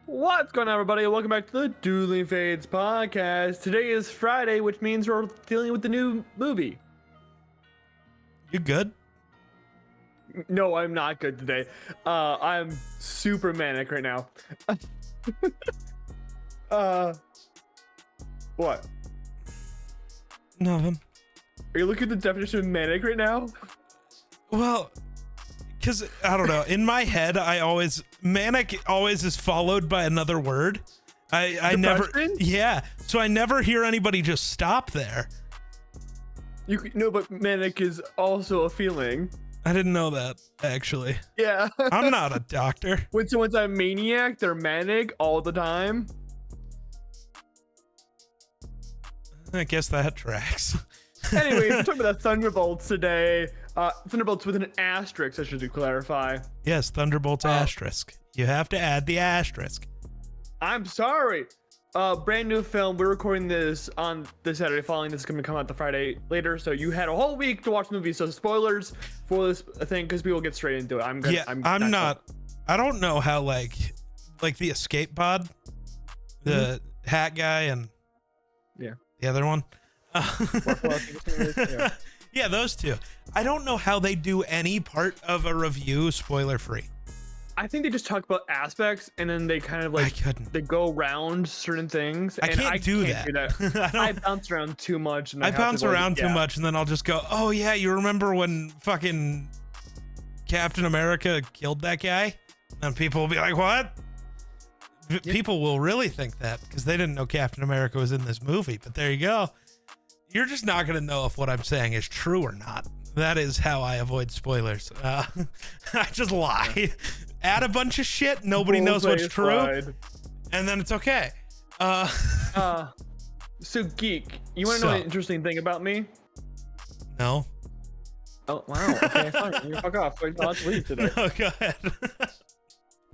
What's going on, everybody? Welcome back to the Dueling podcast. Today is Friday, which means we're dealing with the new movie. You good? No, I'm not good today. I'm super manic right now. What? Nothing. Are you looking at the definition of manic right now? Well, because I don't know. In my head, manic always is followed by another word. I never. Yeah. So I never hear anybody just stop there. No, but manic is also a feeling. I didn't know that, actually. Yeah. I'm not a doctor. When someone's a maniac, they're manic all the time. I guess that tracks. Anyway, we're talking about the Thunderbolts today. Thunderbolts with an asterisk, I should clarify. Yes, Thunderbolts asterisk. You have to add the asterisk. I'm sorry. Brand new film. We're recording this on this Saturday following. This is going to come out the Friday later. So you had a whole week to watch the movie. So spoilers for this thing because we will get straight into it. I'm not. I don't know how like the escape pod, the hat guy and the other one. Yeah. Yeah, those two. I don't know how they do any part of a review spoiler free. I think they just talk about aspects and then they kind of like they go around certain things. I can't do that. I bounce around too much. And I bounce around too much, and then I'll just go, "Oh yeah, you remember when fucking Captain America killed that guy?" And people will be like, "What?" People will really think that because they didn't know Captain America was in this movie. But there you go. You're just not going to know if what I'm saying is true or not. That is how I avoid spoilers. I just lie. Add a bunch of shit. Nobody knows what's true. And then it's okay. So Geek, you want to know an interesting thing about me? No. Oh, wow. Okay, fine. You fuck off. I'll just leave today. No, go ahead.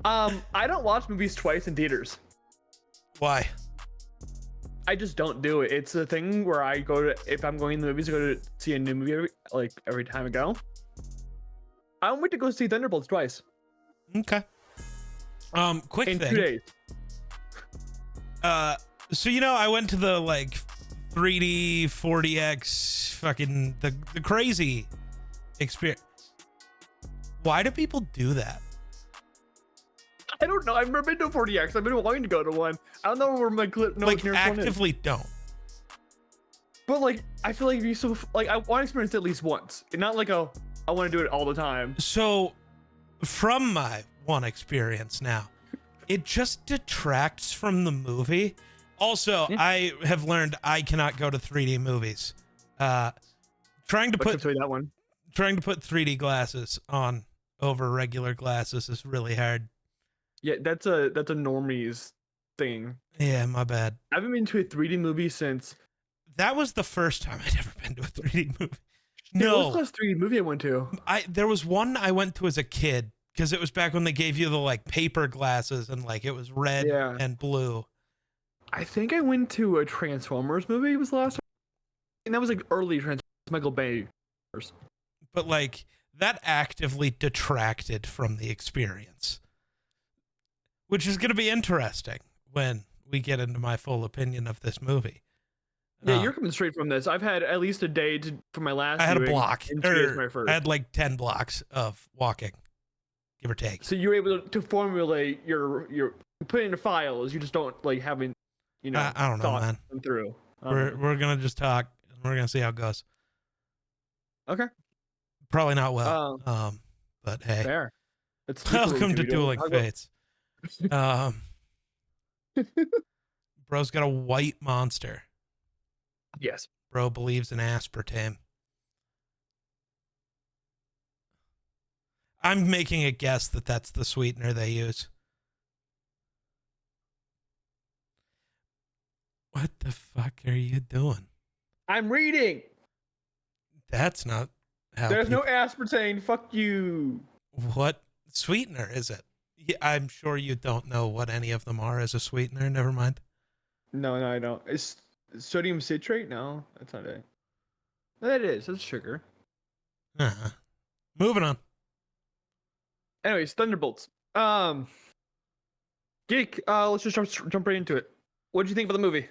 I don't watch movies twice in theaters. Why? I just don't do it. It's a thing where I go to, if I'm going to the movies, I go to see a new movie every time I go. I don't wait to go see Thunderbolts twice. Okay. Quick in thing. 2 days. So I went to the 3D 4DX fucking the crazy experience. Why do people do that? I don't know. I've never been to a 4DX. I've been wanting to go to one. I don't know where my clip. No, actively don't. But I feel like it'd be so I want to experience it at least once. And not I want to do it all the time. So, from my one experience now, it just detracts from the movie. Also, I have learned I cannot go to 3D movies. Trying to put 3D glasses on over regular glasses is really hard. Yeah, that's a normie's thing. Yeah, my bad. I haven't been to a 3D movie since. That was the first time I'd ever been to a 3D movie. No, what was the last 3D movie I went to? There was one I went to as a kid because it was back when they gave you the paper glasses and it was red and blue. I think I went to a Transformers movie. It was the last time, and that was early Transformers, Michael Bay. But that actively detracted from the experience. Which is going to be interesting when we get into my full opinion of this movie. Yeah, you're coming straight from this. I've had at least a day for my last. I had a block. I had 10 blocks of walking, give or take. So you're able to formulate your put it into files. You just don't having, I don't know, man. Them through. We're gonna just talk and we're gonna see how it goes. Okay. Probably not well. But hey. Fair. Welcome to Dueling Fates. Bro's got a white monster. Yes. Bro believes in aspartame. I'm making a guess that that's the sweetener they use. What the fuck are you doing? I'm reading. That's not how. There's no aspartame. Fuck you. What sweetener is it? Yeah, I'm sure you don't know what any of them are as a sweetener. Never mind. No, I don't. It's sodium citrate? No, that's not it. That is. That's sugar. Moving on. Anyways, Thunderbolts. Geek, let's just jump right into it. What did you think of the movie?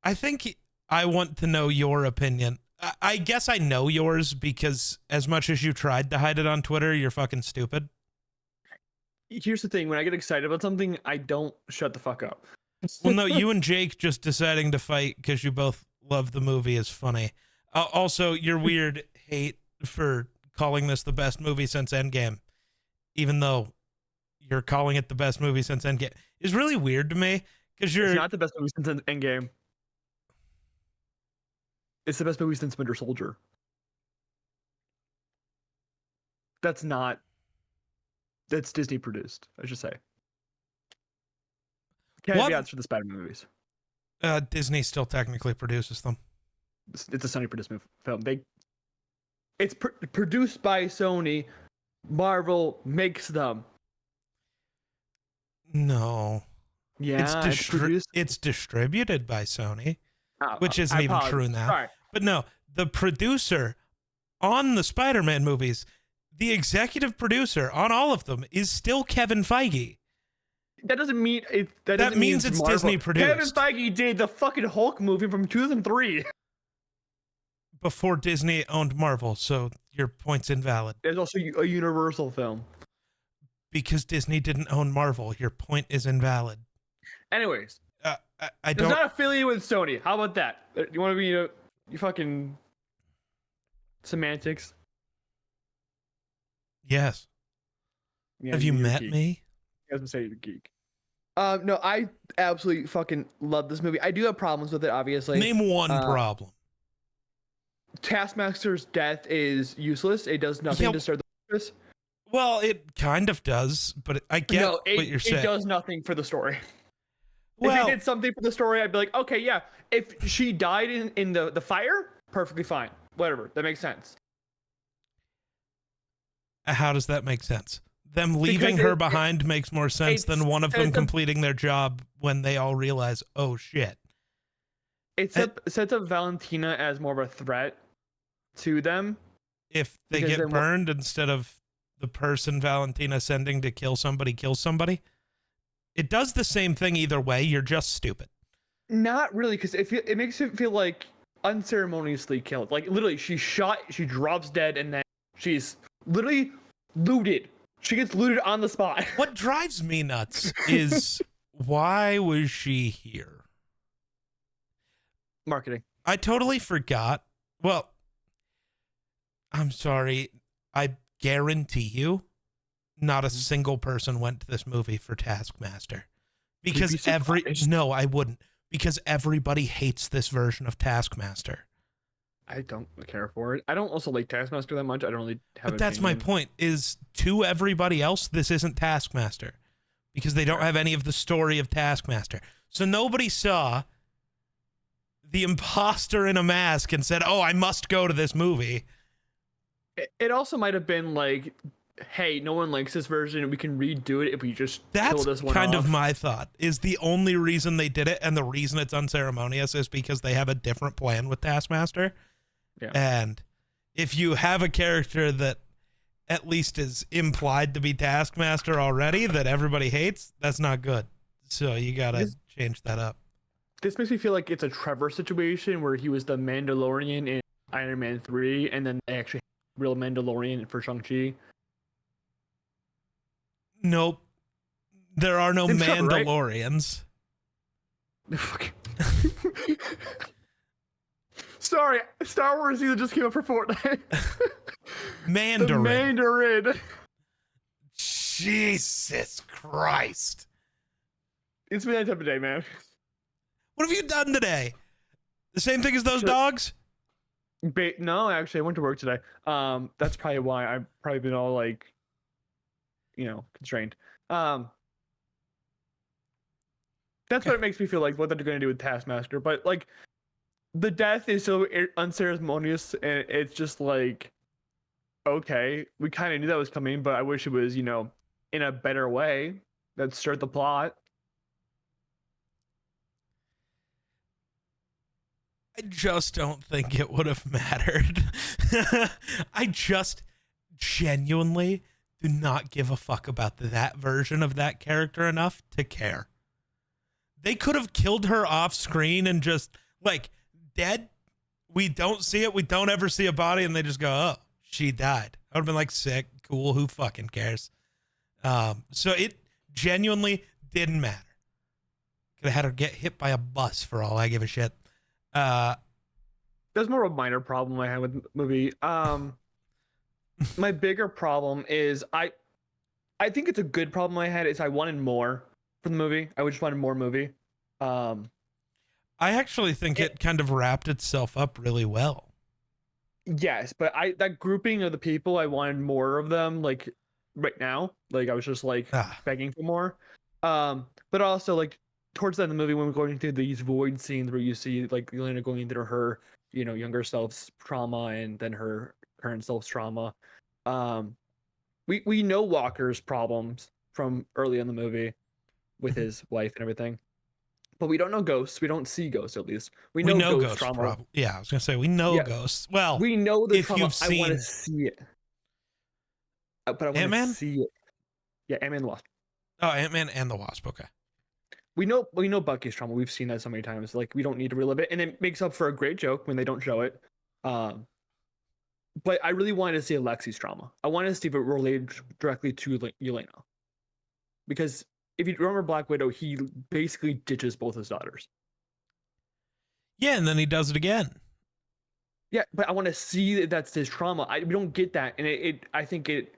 I think I want to know your opinion. I guess I know yours because as much as you tried to hide it on Twitter, you're fucking stupid. Here's the thing: when I get excited about something, I don't shut the fuck up. Well, no, you and Jake just deciding to fight because you both love the movie is funny. Also, your weird hate for calling this the best movie since Endgame, even though you're calling it the best movie since Endgame, is really weird to me because It's not the best movie since Endgame. It's the best movie since Winter Soldier. That's Disney produced, I should say. Caveats for the Spider-Man movies. Disney still technically produces them. It's a Sony produced film. It's produced by Sony. Marvel makes them. No. Yeah, it's distributed by Sony, which isn't I even apologize. true now. Sorry. But no, the producer on the Spider-Man movies, the executive producer on all of them is still Kevin Feige. That doesn't mean it. That means it's Marvel. Disney produced. Kevin Feige did the fucking Hulk movie from 2003. Before Disney owned Marvel, so your point's invalid. There's also a Universal film. Because Disney didn't own Marvel, your point is invalid. Anyways, I don't. It's not affiliated with Sony. How about that? You want to be you fucking semantics? Yes. Yeah, Have you you're a met geek. me? I was gonna say you're a geek. No, I absolutely fucking love this movie. I do have problems with it, obviously. Name one problem. Taskmaster's death is useless. It does nothing to serve the purpose. Well, it kind of does, but I get what you're saying. It does nothing for the story. Well, if it did something for the story, I'd be like, okay, yeah. If she died in the fire, perfectly fine. Whatever. That makes sense. How does that make sense? Them leaving her behind makes more sense than one of them completing their job when they all realize, oh shit. It sets up Valentina as more of a threat to them. If they get burned instead of the person Valentina sending to kill somebody kills somebody, it does the same thing either way. You're just stupid. Not really, because it makes it feel like unceremoniously killed. Like literally, she drops dead, and then she's literally looted. She gets looted on the spot. What drives me nuts is why was she here? Marketing. I totally forgot. Well, I'm sorry. I guarantee you not a single person went to this movie for Taskmaster. Because I wouldn't. Because everybody hates this version of Taskmaster. I don't care for it. I don't also like Taskmaster that much. I don't really have. But that's my point. Is to everybody else, this isn't Taskmaster, because they don't have any of the story of Taskmaster. So nobody saw the imposter in a mask and said, "Oh, I must go to this movie." It also might have been like, "Hey, no one likes this version. We can redo it if we just kill this one off." That's kind of my thought. Is the only reason they did it, and the reason it's unceremonious, is because they have a different plan with Taskmaster. Yeah. And if you have a character that at least is implied to be Taskmaster already that everybody hates, that's not good. So you gotta change that up. This makes me feel like it's a Trevor situation where he was the Mandalorian in Iron Man 3, and then they actually had a real Mandalorian for Shang-Chi. Nope. There are no Mandalorians. Trevor, right? Sorry, Star Wars either just came up for Fortnite. Mandarin. The Mandarin. Jesus Christ. It's been that type of day, man. What have you done today? The same thing as those dogs? No, actually, I went to work today. That's probably why I've probably been all like, constrained. That's what it makes me feel like what they're going to do with Taskmaster. But like, the death is so unceremonious, and it's just like, okay, we kind of knew that was coming, but I wish it was, in a better way that start the plot. I just don't think it would have mattered. I just genuinely do not give a fuck about that version of that character enough to care. They could have killed her off screen and just like dead. We don't see it. We don't ever see a body, and they just go, "Oh, she died." I would have been like, "Sick, cool. Who fucking cares?" So it genuinely didn't matter. Could have had her get hit by a bus for all I give a shit. There's more of a minor problem I had with the movie. My bigger problem is I think it's a good problem I had is I wanted more from the movie. I just wanted more movie. I actually think it kind of wrapped itself up really well. Yes, but that grouping of the people, I wanted more of them. Like right now, like I was just like begging for more. But also like towards the end of the movie when we're going through these void scenes where you see like Elena going through her, you know, younger self's trauma and then her current self's trauma. We know Walker's problems from early in the movie with his wife and everything, but we don't know Ghosts. We don't see Ghosts at least. We know Ghost trauma. Yeah, I was gonna say we know Ghosts. Well, we know the if trauma. you've seen... I want to see it, but I want to see it. Yeah, Ant-Man and the Wasp. Oh, Ant-Man and the Wasp. Okay. We know Bucky's trauma. We've seen that so many times. Like we don't need to relive it, and it makes up for a great joke when they don't show it. But I really wanted to see Alexi's trauma. I wanted to see if it related directly to Yelena, because if you remember Black Widow, he basically ditches both his daughters. Yeah, and then he does it again. Yeah, but I want to see that that's his trauma. We don't get that, and I think it,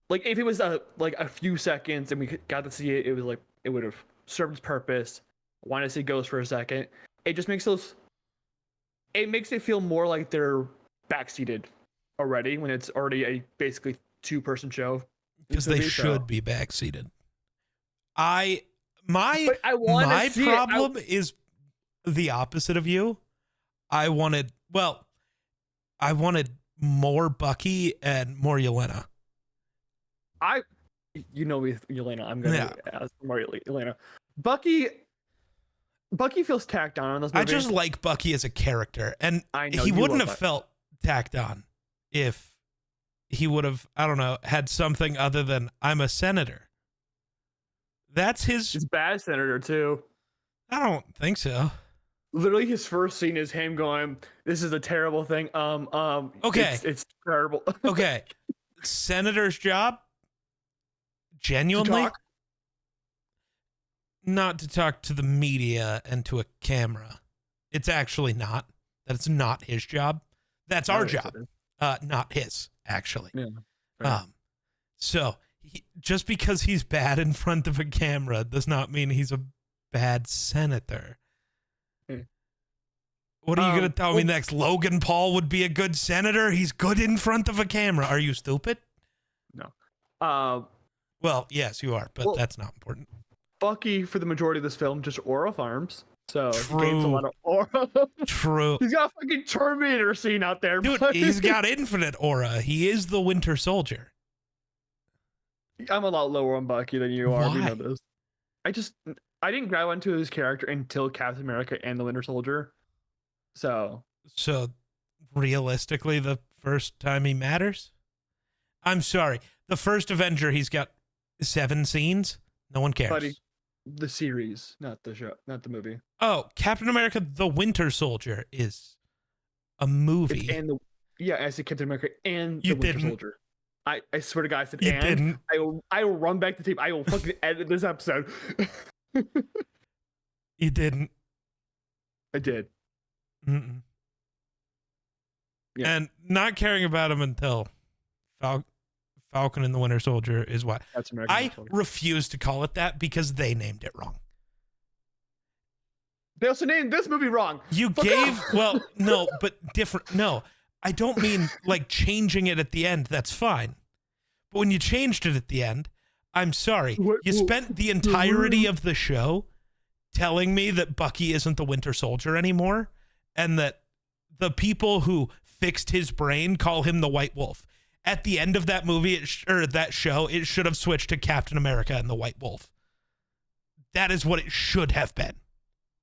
like if it was like a few seconds and we got to see it, it was like it would have served its purpose. I want to see Ghost for a second. It just makes it makes it feel more like they're backseated already when it's already a basically 2-person show. Because they should be backseated. My problem is the opposite of you. I wanted more Bucky and more Yelena. With Yelena, I'm gonna ask for more Yelena. Bucky feels tacked on this movie. I just like Bucky as a character, and he wouldn't have felt tacked on if he would have, I don't know, had something other than "I'm a senator." That's his. He's a bad senator too. I don't think so. Literally, his first scene is him going, "This is a terrible thing." Okay, it's terrible. Okay, senator's job, genuinely, not to talk to the media and to a camera. It's actually not. That's not his job. That's our job. Not his, actually. Yeah. Right. So just because he's bad in front of a camera does not mean he's a bad senator. What are you going to tell me next? Logan Paul would be a good senator? He's good in front of a camera. Are you stupid? No. Well, yes, you are, but that's not important. Bucky, for the majority of this film, just aura farms. So he gains a lot of aura. True. He's got a fucking Terminator scene out there. Dude, he's got infinite aura. He is the Winter Soldier. I'm a lot lower on Bucky than you are. Why? We know this. I didn't grab onto his character until Captain America and the Winter Soldier. So realistically, the first time he matters? I'm sorry. The first Avenger, he's got 7 scenes. No one cares. Buddy, the series, not the show, not the movie. Oh, Captain America, the Winter Soldier is a movie. I said Captain America and the Winter Soldier. I swear to God, I said you didn't. I will run back the tape. I will fucking edit this episode. You didn't. I did. Mm-mm. Yeah. And not caring about him until Falcon and the Winter Soldier is why. I refuse to call it that because they named it wrong. They also named this movie wrong. No, but different. No, I don't mean like changing it at the end. That's fine. But when you changed it at the end, I'm sorry. You spent the entirety of the show telling me that Bucky isn't the Winter Soldier anymore and that the people who fixed his brain call him the White Wolf. At the end of that movie or that show, it should have switched to Captain America and the White Wolf. That is what it should have been.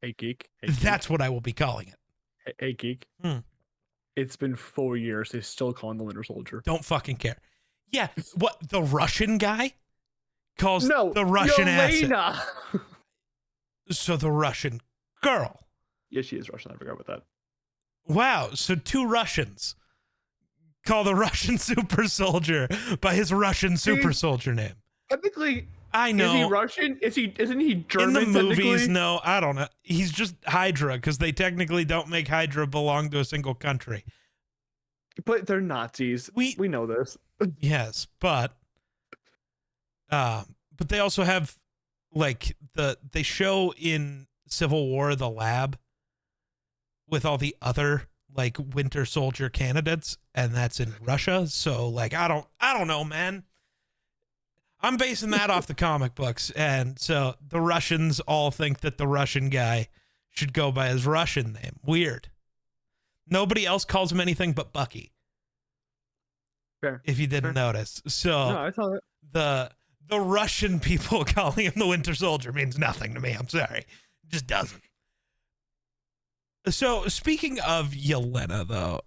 Hey, geek. That's what I will be calling it. Hey, geek. It's been 4 years. They still call him the Winter Soldier. Don't fucking care. Yeah, what the Russian guy calls No, the Russian acid. Yelena. So the Russian girl. Yeah, she is Russian. I forgot about that. Wow, so two Russians call the Russian super soldier by his Russian super soldier name. Technically, I know. Is he Russian? Isn't he German? In the movies, no, I don't know. He's just Hydra because they technically don't make Hydra belong to a single country. But they're Nazis. We know this. Yes, but they also have like they show in Civil War the lab with all the other like Winter Soldier candidates, and that's in Russia. So like I don't know, man. I'm basing that off the comic books, and so the Russians all think that the Russian guy should go by his Russian name. Weird. Nobody else calls him anything but Bucky. Fair. If you didn't notice. So no, I saw it. The Russian people calling him the Winter Soldier means nothing to me. I'm sorry. It just doesn't. So speaking of Yelena, though,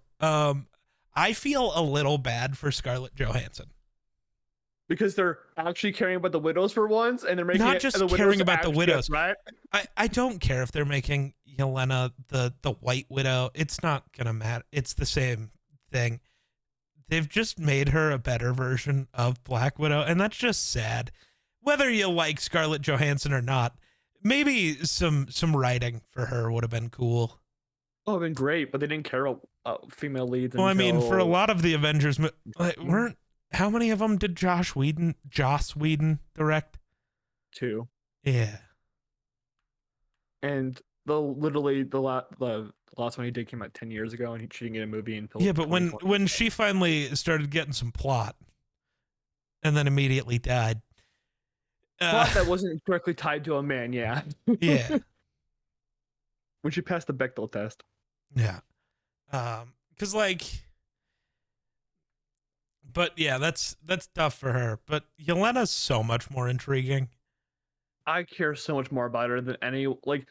I feel a little bad for Scarlett Johansson. Because they're actually caring about the widows for once, and they're making not it, just the caring about the widows, right? I don't care if they're making Yelena the White Widow. It's not gonna matter. It's the same thing. They've just made her a better version of Black Widow, and that's just sad. Whether you like Scarlett Johansson or not, maybe some writing for her would have been cool. Oh, it'd been great, but they didn't care about female leads. Well, I mean, for a lot of the Avengers, weren't how many of them did Joss Whedon direct? 2. Yeah. And literally the last one he did came out 10 years ago, and she didn't get a movie until yeah. But when she finally started getting some plot, and then immediately died. Plot that wasn't directly tied to a man, yeah. Yeah. When she passed the Bechdel test. Yeah. Because like. But yeah, that's tough for her. But Yelena's so much more intriguing. I care so much more about her than any like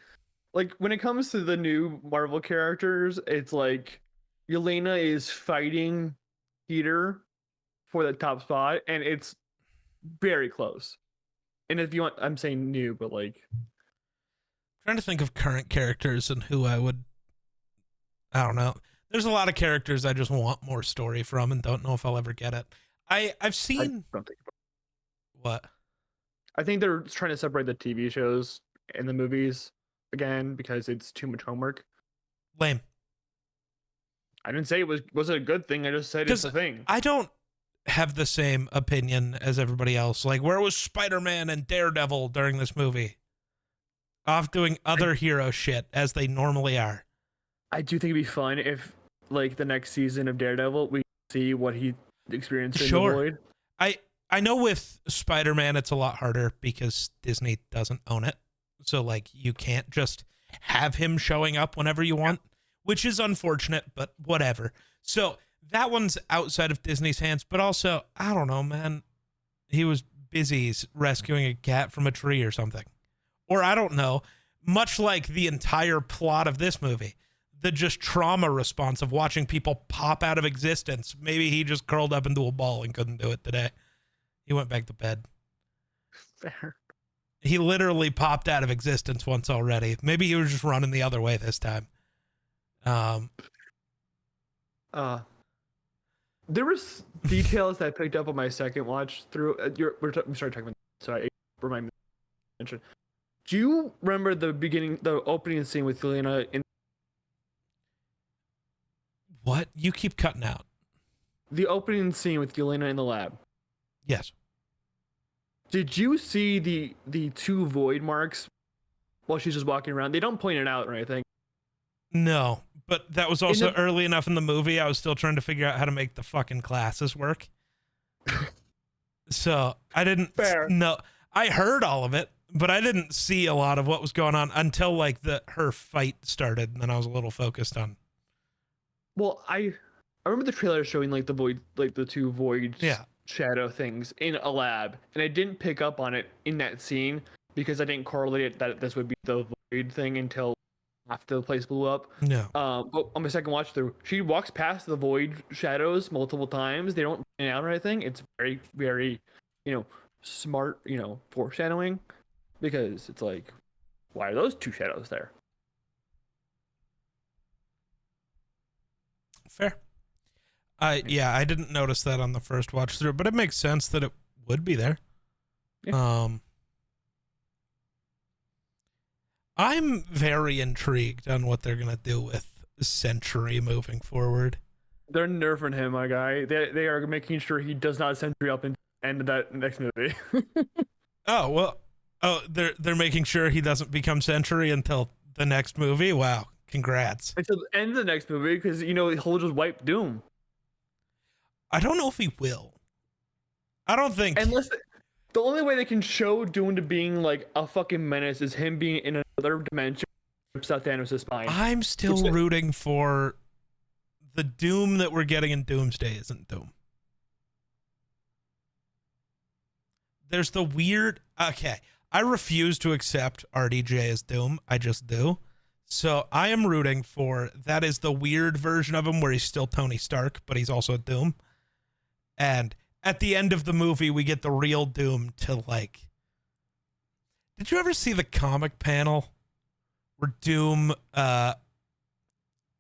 when it comes to the new Marvel characters, it's like Yelena is fighting Peter for the top spot, and it's very close. And if you want, I'm saying new, but like I'm trying to think of current characters and who I don't know. There's a lot of characters I just want more story from and don't know if I'll ever get it. I've seen what? I think they're trying to separate the TV shows and the movies again because it's too much homework. Lame. I didn't say it was a good thing. I just said it's a thing. I don't have the same opinion as everybody else. Like, where was Spider-Man and Daredevil during this movie? Off doing other hero shit as they normally are. I do think it'd be fun if, like, the next season of Daredevil, we see what he experienced in the Void. I know with Spider-Man, it's a lot harder because Disney doesn't own it. So, like, you can't just have him showing up whenever you want, which is unfortunate, but whatever. So that one's outside of Disney's hands, but also, I don't know, man. He was busy rescuing a cat from a tree or something. Or I don't know, much like the entire plot of this movie. The just trauma response of watching people pop out of existence. Maybe he just curled up into a ball and couldn't do it today. He went back to bed. Fair. He literally popped out of existence once already. Maybe he was just running the other way this time. There was details that I picked up on my second watch through. We started talking about. So I remind me. Mention. Do you remember the opening scene with Yelena in? What? You keep cutting out. The opening scene with Yelena in the lab. Yes. Did you see the 2 void marks while she's just walking around? They don't point it out or anything. No, but that was also early enough in the movie. I was still trying to figure out how to make the fucking glasses work. So I didn't know. I heard all of it, but I didn't see a lot of what was going on until like her fight started, and then I was a little focused on. Well, I remember the trailer showing like the void, like the 2 void shadow things in a lab, and I didn't pick up on it in that scene because I didn't correlate it that this would be the void thing until after the place blew up. No. But on my second watch through, she walks past the void shadows multiple times. They don't pan out or anything. It's very, very, smart, foreshadowing, because it's like, why are those two shadows there? Fair. Yeah, I didn't notice that on the first watch through, but it makes sense that it would be there. Yeah. I'm very intrigued on what they're gonna do with Sentry moving forward. They're nerfing him, my guy. They are making sure he does not sentry up in end of that next movie. They're making sure he doesn't become Sentry until the next movie. Wow, congrats. Until the end of the next movie, because he'll just wipe Doom. I don't know if he will. I don't think. Unless the only way they can show Doom to being like a fucking menace is him being in another dimension, rips out Thanos' spine. I'm still rooting for the Doom that we're getting in Doomsday. Isn't Doom? There's the weird. Okay, I refuse to accept RDJ as Doom. I just do. So I am rooting for that is the weird version of him where he's still Tony Stark, but he's also Doom. And at the end of the movie, we get the real Doom to like. Did you ever see the comic panel where Doom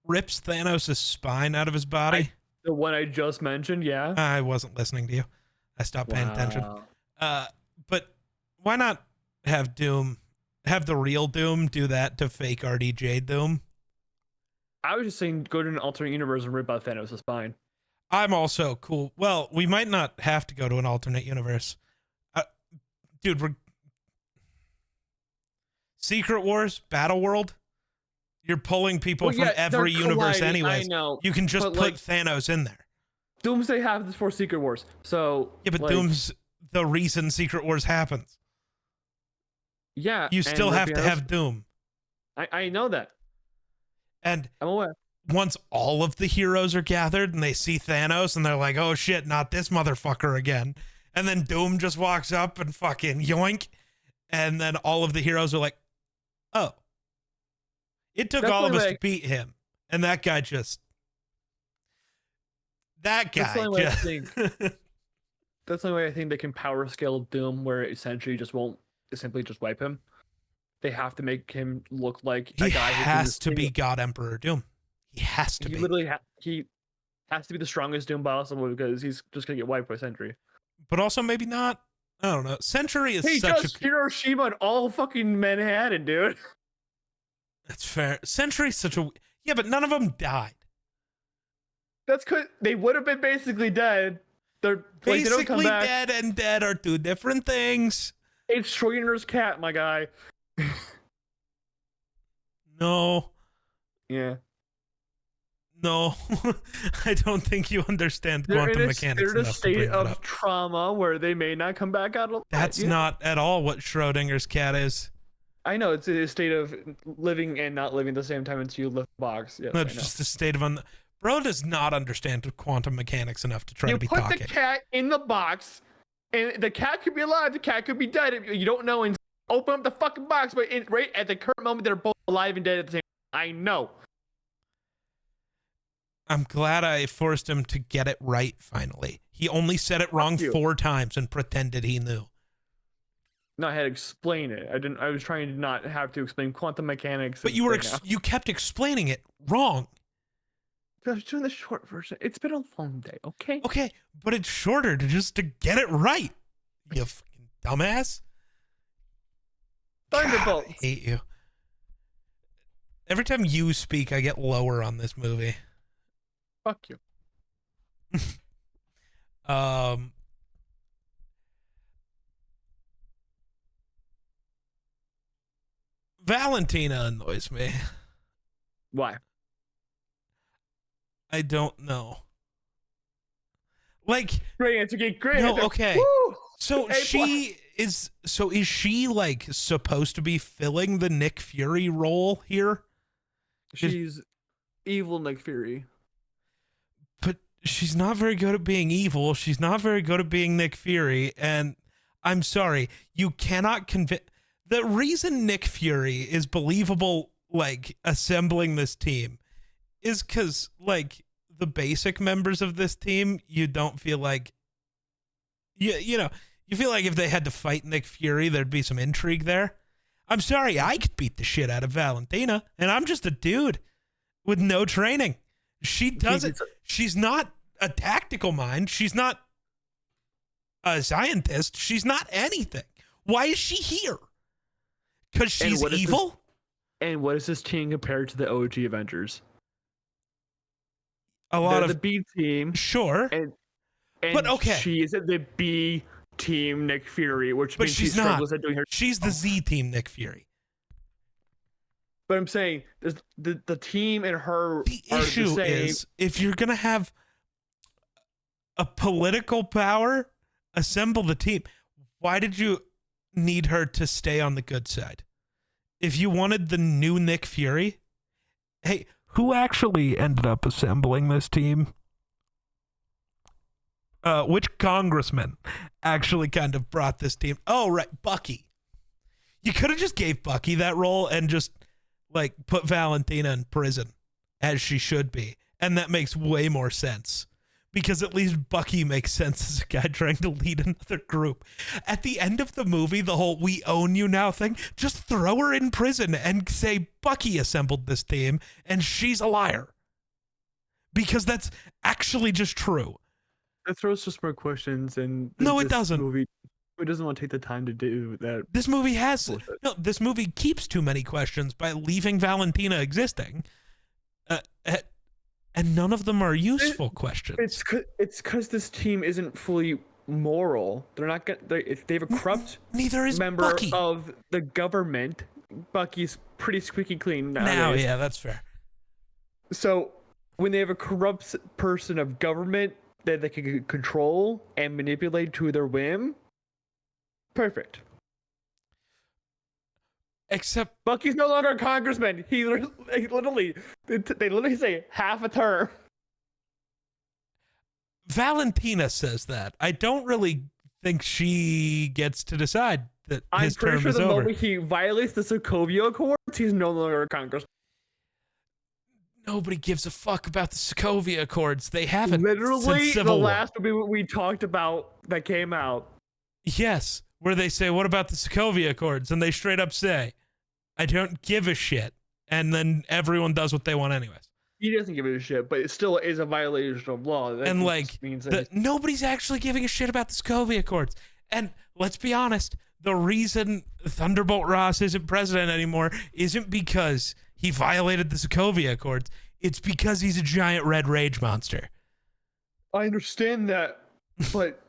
rips Thanos' spine out of his body? The one I just mentioned, yeah. I wasn't listening to you. I stopped paying attention. But why not have the real Doom do that to fake RDJ Doom? I was just saying, go to an alternate universe and rip out Thanos' spine. I'm also cool. Well, we might not have to go to an alternate universe. Dude, Secret Wars, Battle World, you're pulling people from every universe anyways. I know. You can just put Thanos in there. Doomsday happens for Secret Wars. So yeah, but Doom's the reason Secret Wars happens. Yeah. You still have to have Doom. I know that. And I'm aware. Once all of the heroes are gathered and they see Thanos and they're like, oh shit, not this motherfucker again. And then Doom just walks up and fucking yoink. And then all of the heroes are like, oh, it took all of us to beat him. And that guy just, That's the only way I think they can power scale Doom, where essentially just won't simply just wipe him. They have to make him look like a guy who has to be God Emperor Doom. He has to be. He has to be the strongest Doom possible, because he's just gonna get wiped by Sentry. But also maybe not. I don't know. Sentry is such a Hiroshima and all fucking Manhattan, dude. That's fair. Sentry's such a but none of them died. That's because they would have been basically dead. They're basically dead and dead are two different things. It's Schrodinger's cat, my guy. No. Yeah. No, I don't think you understand quantum mechanics. They're in a state of trauma where they may not come back out alive. That's not at all what Schrodinger's cat is. I know, it's a state of living and not living at the same time until you lift the box. Yes, no, it's just a state of Bro does not understand quantum mechanics enough to try to be talking. You put the cat in the box, and the cat could be alive, the cat could be dead. You don't know. And open up the fucking box, but right at the current moment, they're both alive and dead at the same time. I know. I'm glad I forced him to get it right finally. He only said it wrong 4 times and pretended he knew. No, I had to explain it. I was trying to not have to explain quantum mechanics. But you kept explaining it wrong. I was doing the short version. It's been a long day, okay? Okay, but it's shorter to get it right. You fucking dumbass. Thunderbolts. God, I hate you. Every time you speak, I get lower on this movie. Fuck you. Valentina annoys me. Why? I don't know. Like, great answer, great no, answer. Okay. Woo! So is she like supposed to be filling the Nick Fury role here? She's evil Nick Fury. But she's not very good at being evil. She's not very good at being Nick Fury. And I'm sorry, you cannot convince. The reason Nick Fury is believable like assembling this team is because like the basic members of this team, you don't feel like you know, you feel like if they had to fight Nick Fury, there'd be some intrigue there. I'm sorry, I could beat the shit out of Valentina, and I'm just a dude with no training. She doesn't. She's not a tactical mind. She's not a scientist. She's not anything. Why is she here? Because she's evil? And what is this team compared to the OG Avengers? They're the B team. Sure. And but okay. She is the B team Nick Fury, which but means she's she struggles at doing her. She's the Z team Nick Fury. But I'm saying the team and her. The issue is if you're gonna have a political power, assemble the team. Why did you need her to stay on the good side? If you wanted the new Nick Fury, hey, who actually ended up assembling this team? Which congressman actually kind of brought this team? Oh, right, Bucky. You could have just gave Bucky that role and just like put Valentina in prison as she should be. And that makes way more sense because at least Bucky makes sense as a guy trying to lead another group. At the end of the movie, the whole "we own you now" thing, just throw her in prison and say Bucky assembled this team and she's a liar. Because that's actually just true. It throws just more questions and no, it doesn't. It doesn't want to take the time to do that. This movie has no. This movie keeps too many questions by leaving Valentina existing, and none of them are useful questions. It's because this team isn't fully moral. They're not gonna. They have a corrupt. Neither is member Bucky. Of the government. Bucky's pretty squeaky clean nowadays. Now, yeah, that's fair. So when they have a corrupt person of government that they can control and manipulate to their whim. Perfect. Except Bucky's no longer a congressman. They literally say half a term. Valentina says that. I don't really think she gets to decide that his term is over. I'm pretty sure the moment he violates the Sokovia Accords, he's no longer a congressman. Nobody gives a fuck about the Sokovia Accords. They haven't. Literally, the last movie we talked about that came out. Yes, where they say, "What about the Sokovia Accords?" And they straight up say, "I don't give a shit." And then everyone does what they want anyways. He doesn't give a shit, but it still is a violation of law. That and like, means nobody's actually giving a shit about the Sokovia Accords. And let's be honest, the reason Thunderbolt Ross isn't president anymore isn't because he violated the Sokovia Accords. It's because he's a giant red rage monster. I understand that, but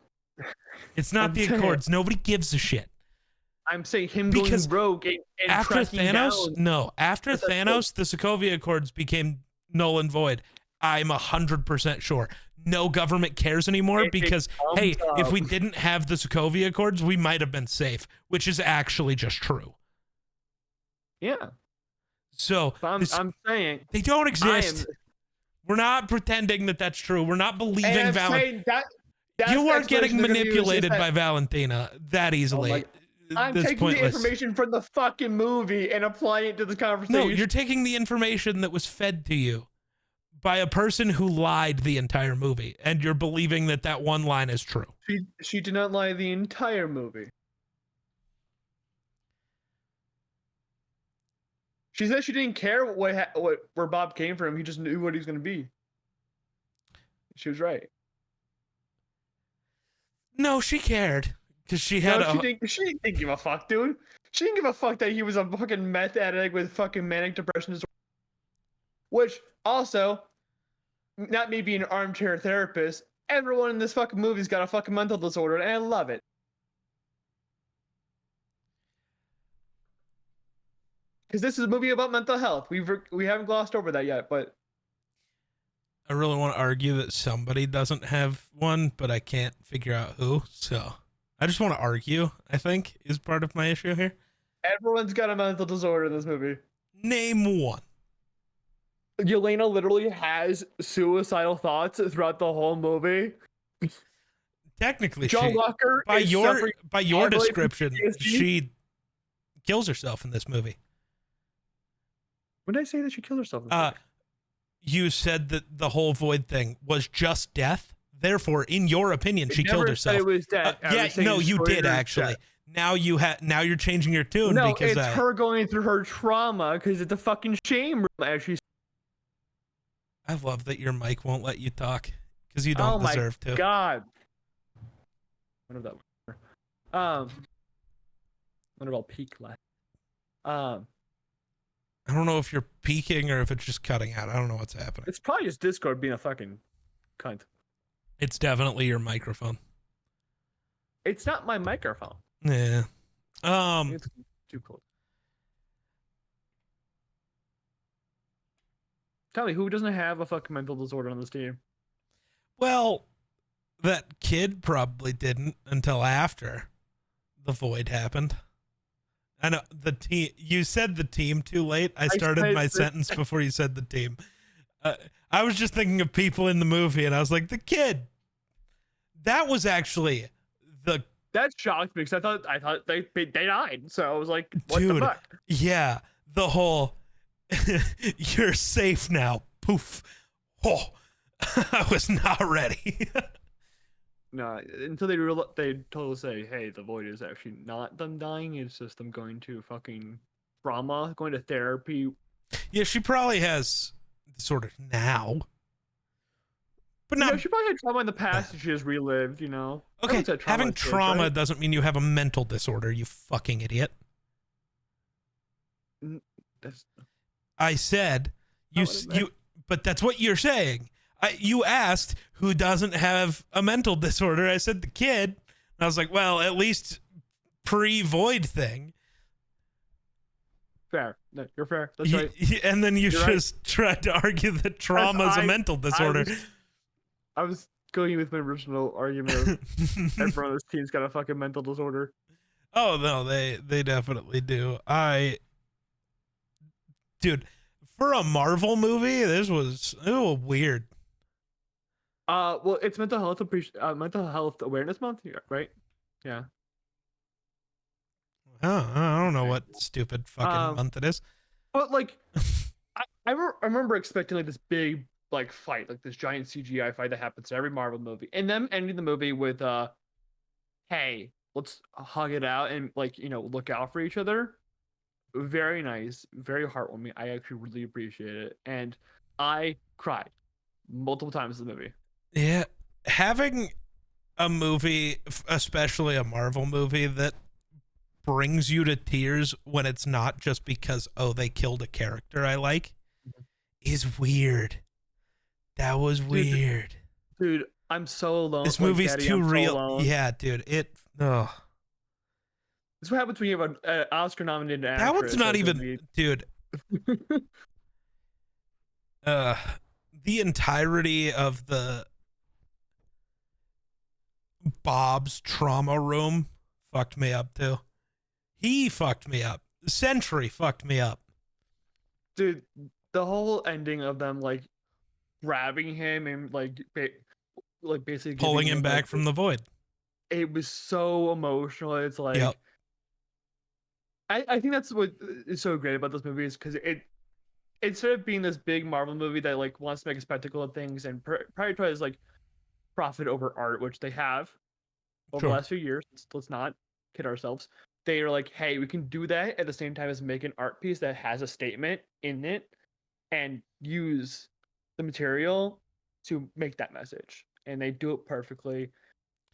it's not the Accords. Nobody gives a shit. I'm saying him going rogue and after Thanos. No, after Thanos, the Sokovia Accords became null and void. I'm 100% sure. No government cares anymore because, hey, if we didn't have the Sokovia Accords, we might have been safe, which is actually just true. Yeah. So I'm saying they don't exist. We're not pretending that that's true. We're not believing Valentina. You weren't getting manipulated by Valentina that easily. I'm taking the information from the fucking movie and applying it to the conversation. No, you're taking the information that was fed to you by a person who lied the entire movie, and you're believing that that one line is true. She did not lie the entire movie. She said she didn't care where Bob came from. He just knew what he was going to be. She was right. No, she cared because she had. She didn't give a fuck, dude. She didn't give a fuck that he was a fucking meth addict with fucking manic depression disorder. Which also, not me being an armchair therapist, everyone in this fucking movie's got a fucking mental disorder, and I love it. Because this is a movie about mental health. We haven't glossed over that yet, but I really want to argue that somebody doesn't have one, but I can't figure out who. So I just want to argue, I think, is part of my issue here. Everyone's got a mental disorder in this movie. Name one. Yelena literally has suicidal thoughts throughout the whole movie. Technically, John Walker, by your description, she kills herself in this movie. When did I say that she killed herself? In the movie? You said that the whole void thing was just death. Therefore, in your opinion, It she killed never said herself. it was death. I Yeah, was saying no, you did destroyed her actually. death. Now you're changing your tune No, because it's her going through her trauma because it's a fucking shame room. Actually, I love that your mic won't let you talk because you oh don't my deserve to. god. What about what about peak life? I don't know if you're peaking or if it's just cutting out. I don't know what's happening. It's probably just Discord being a fucking cunt. It's definitely your microphone. It's not my microphone. Yeah. It's too close. Tell me, who doesn't have a fucking mental disorder on this team? Well, that kid probably didn't until after the void happened. I know the team. You said the team too late. I started my sentence before you said the team. I was just thinking of people in the movie, and I was like, the kid. That was actually the. That shocked me because I thought they died. So I was like, what Dude, the fuck? Yeah, the whole. You're safe now. Poof. Oh, I was not ready. No, until they totally say, hey, the void is actually not them dying. It's just them going to fucking trauma, going to therapy. Yeah, she probably has sort of now. But not. She probably had trauma in the past and she just relived, Okay, having trauma right? doesn't mean you have a mental disorder, you fucking idiot. I said, but that's what you're saying. You asked who doesn't have a mental disorder. I said the kid. And I was like, well, at least pre-void thing. Fair. No, you're fair. That's right. And then you're just tried to argue that trauma is a mental disorder. I was going with my original argument of everyone on this team's got a fucking mental disorder. Oh, no, they definitely do. Dude, for a Marvel movie, this was weird. Well, it's mental health awareness month, right? Yeah. I don't know what stupid fucking month it is. But like, I remember expecting like this big like fight, like this giant CGI fight that happens in every Marvel movie, and them ending the movie with hey, let's hug it out and like look out for each other. Very nice, very heartwarming. I actually really appreciate it, and I cried multiple times in the movie. Yeah, having a movie, especially a Marvel movie, that brings you to tears when it's not just because they killed a character I like, is weird. That was weird. Dude, I'm so alone. This movie's Daddy, too I'm real. So alone. Yeah, dude. This is what happens when you have an Oscar-nominated actress. That one's not even, dude. The entirety of the Bob's trauma room fucked me up too. He fucked me up. Sentry fucked me up. Dude, the whole ending of them like grabbing him and like basically pulling him back from the void. It was so emotional. It's like, yep. I think that's what is so great about this movie is because it instead of being this big Marvel movie that like wants to make a spectacle of things and prioritize like profit over art, which they have over the last few years. Let's not kid ourselves. They are like, hey, we can do that at the same time as make an art piece that has a statement in it and use the material to make that message. And they do it perfectly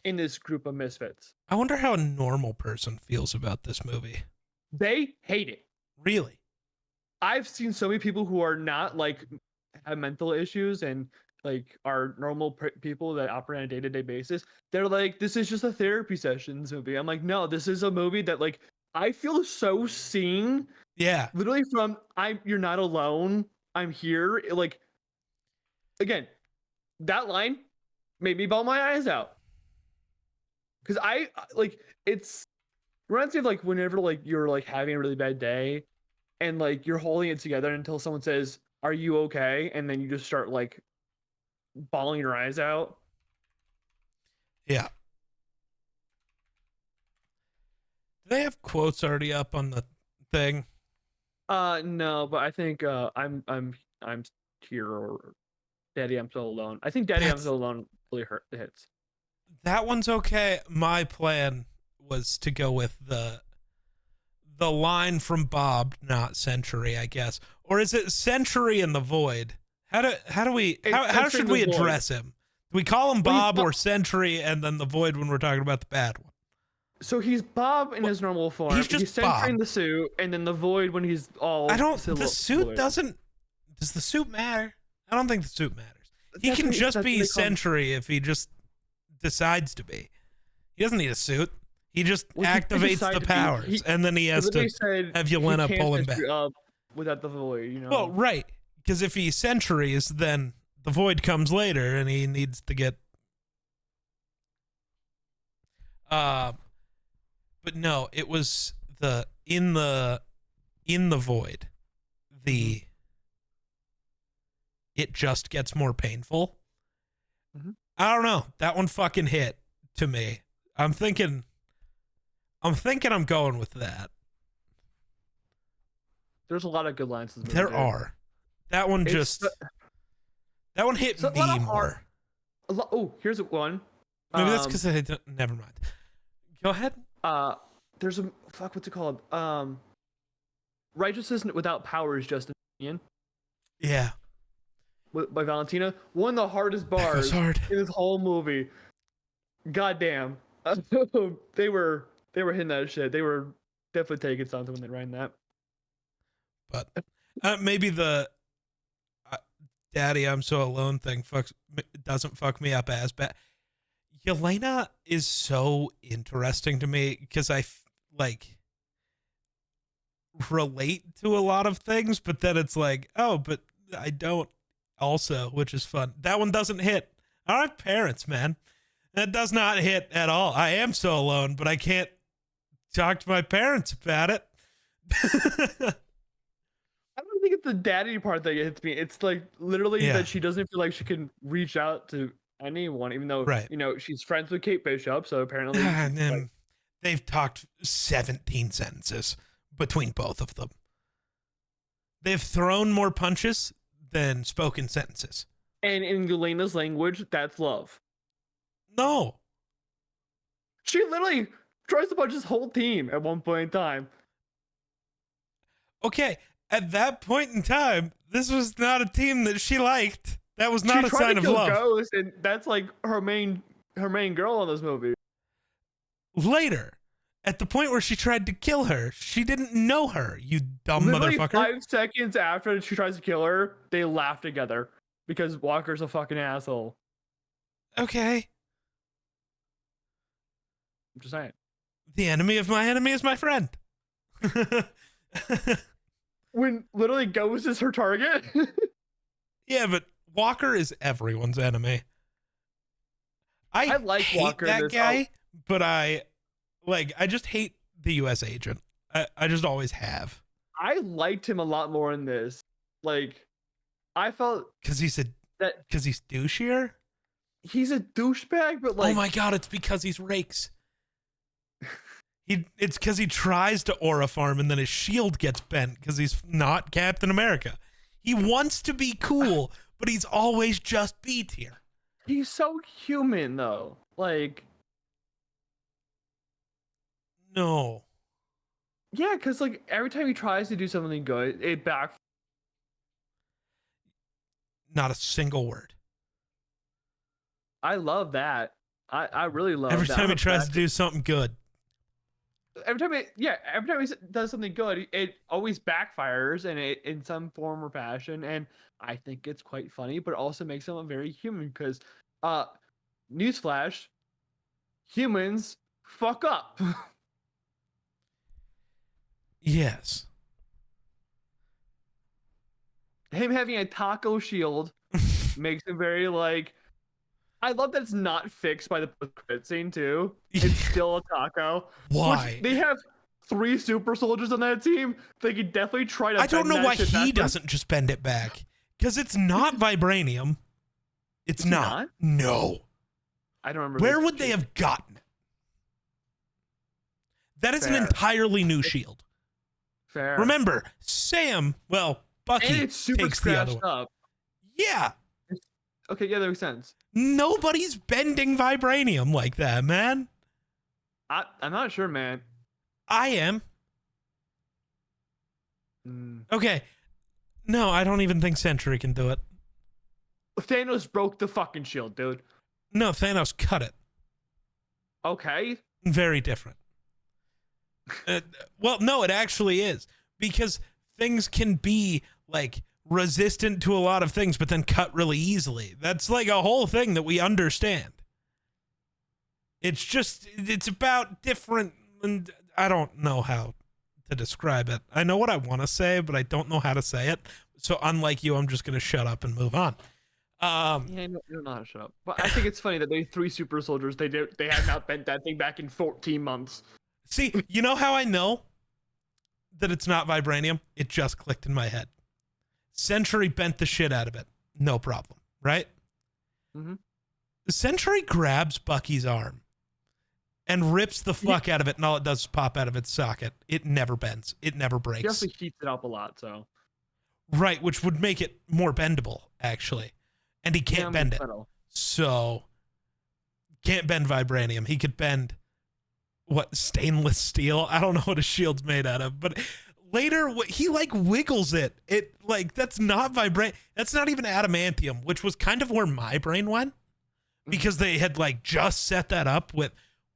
in this group of misfits. I wonder how a normal person feels about this movie. They hate it. Really? I've seen so many people who are not like have mental issues and like are normal people that operate on a day-to-day basis. They're like, this is just a therapy session movie. I'm like, no, this is a movie that like I feel so seen. Yeah. Literally from you're not alone. I'm here. Like, again, that line made me bawl my eyes out. Cause it's reminds me of like whenever like you're like having a really bad day and like you're holding it together until someone says, are you okay? And then you just start like bawling your eyes out. Yeah. Do they have quotes already up on the thing? No, but I think I'm here or Daddy I'm So Alone. I think Daddy I'm That's So Alone really hits. that one's okay. My plan was to go with the line from Bob, not Century, I guess. Or is it Century in the Void? How It's should the we Void. address him? Do we call him Well, Bob or Century and then the Void when we're talking about the bad one? So he's Bob in his normal form. he's just centering Bob. the suit, and then the Void when he's all. I don't. The suit Void. doesn't. Does the suit matter? I don't think the suit matters. He That's can what- just that's be what they call him. Century if he just decides to be. He doesn't need a suit. He just Well, he could activates decide the to be- powers, and then he has So they to said have he Yelena can't pull him just back. be up without the Void, Well, right, because if he centuries, then the Void comes later, and he needs to get. But no, it was in the Void, the it just gets more painful. Mhm. I don't know. That one fucking hit to me. I'm thinking I'm going with that. There's a lot of good lines. In this movie, There dude. are. That one It's just that one hit it's a lot me of hard- more. Oh, here's one. Maybe that's because I don't. Never mind. Go ahead. There's a fuck. What's it called? Righteousness without power is just an opinion. Yeah. By Valentina. One of the hardest That goes bars hard. in this whole movie. Goddamn. They were hitting that shit. They were definitely taking something when they ran that. But maybe the Daddy I'm So Alone thing doesn't fuck me up as bad. Yelena is so interesting to me because I relate to a lot of things, but then it's like, oh, but I don't also, which is fun. That one doesn't hit. I don't have parents, man. That does not hit at all. I am so alone, but I can't talk to my parents about it. I don't think it's the daddy part that hits me. It's like literally Yeah. that she doesn't feel like she can reach out to anyone, even though Right. she's friends with Kate Bishop. So apparently, And she's, then like, they've talked 17 sentences between both of them. They've thrown more punches than spoken sentences. and in Yelena's language, that's love. No. She literally tries to punch his whole team at one point in time. Okay, at that point in time, this was not a team that she liked. That was not She a tried sign to of kill love. Ghost, and that's like her main girl in this movie. Later, at the point where she tried to kill her, she didn't know her, you dumb Literally motherfucker. 5 seconds after she tries to kill her, they laugh together because Walker's a fucking asshole. Okay. I'm just saying. The enemy of my enemy is my friend. When literally Ghost is her target. Yeah, but Walker is everyone's enemy. I like hate Walker in that this. guy, but I just hate the U.S. agent. I just always have. I liked him a lot more in this. Like, I felt Because he's douchier? he's a douchebag, but like, Oh my god, it's because he's rakes. It's because he tries to aura farm and then his shield gets bent because he's not Captain America. He wants to be cool, but he's always just B tier. he's so human though. Like, No. yeah, because like every time he tries to do something good, it back. Not a single word. I love that. I really love Every that. time I'm he tries to obsessed. do something good. every time he does something good, it always backfires in some form or fashion, and I think it's quite funny, but also makes him very human because, newsflash, humans fuck up. Yes. Him having a taco shield makes him very like. I love that it's not fixed by the post-credit scene too. It's still a taco. Why? Which they have 3 super soldiers on that team. They could definitely try to. I don't bend know that why shit he backwards. doesn't just bend it back. Because it's not vibranium. It's Is it not. not? No. I don't remember. Where the- would they have gotten it? That is an Fair. entirely new shield. Fair. Remember, Bucky And it's super takes the other scratched one. up. Yeah. Okay, yeah, that makes sense. Nobody's bending vibranium like that, man. I'm not sure, man. I am. Mm. Okay. No, I don't even think Sentry can do it. Thanos broke the fucking shield, dude. No, Thanos cut it. Okay. Very different. Well, no, it actually is. Because things can be, like, resistant to a lot of things, but then cut really easily. That's, like, a whole thing that we understand. It's about different, and I don't know how to describe it. I know what I want to say, but I don't know how to say it. So unlike you, I'm just going to shut up and move on. Yeah, you don't know how to shut up. But I think it's funny that they 3 super soldiers, they have not bent that thing back in 14 months. See, you know how I know that it's not vibranium? It just clicked in my head. Sentry bent the shit out of it. No problem, right? Mm-hmm. Sentry grabs Bucky's arm and rips the fuck out of it, and all it does is pop out of its socket. It never bends. It never breaks. He also heats it up a lot, so. Right, which would make it more bendable, actually. And he can't bend it. So, can't bend vibranium. He could bend, stainless steel? I don't know what a shield's made out of, but later, he, like, wiggles it. It, like, that's not vibranium. That's not even adamantium, which was kind of where my brain went. Because they had, like, just set that up with,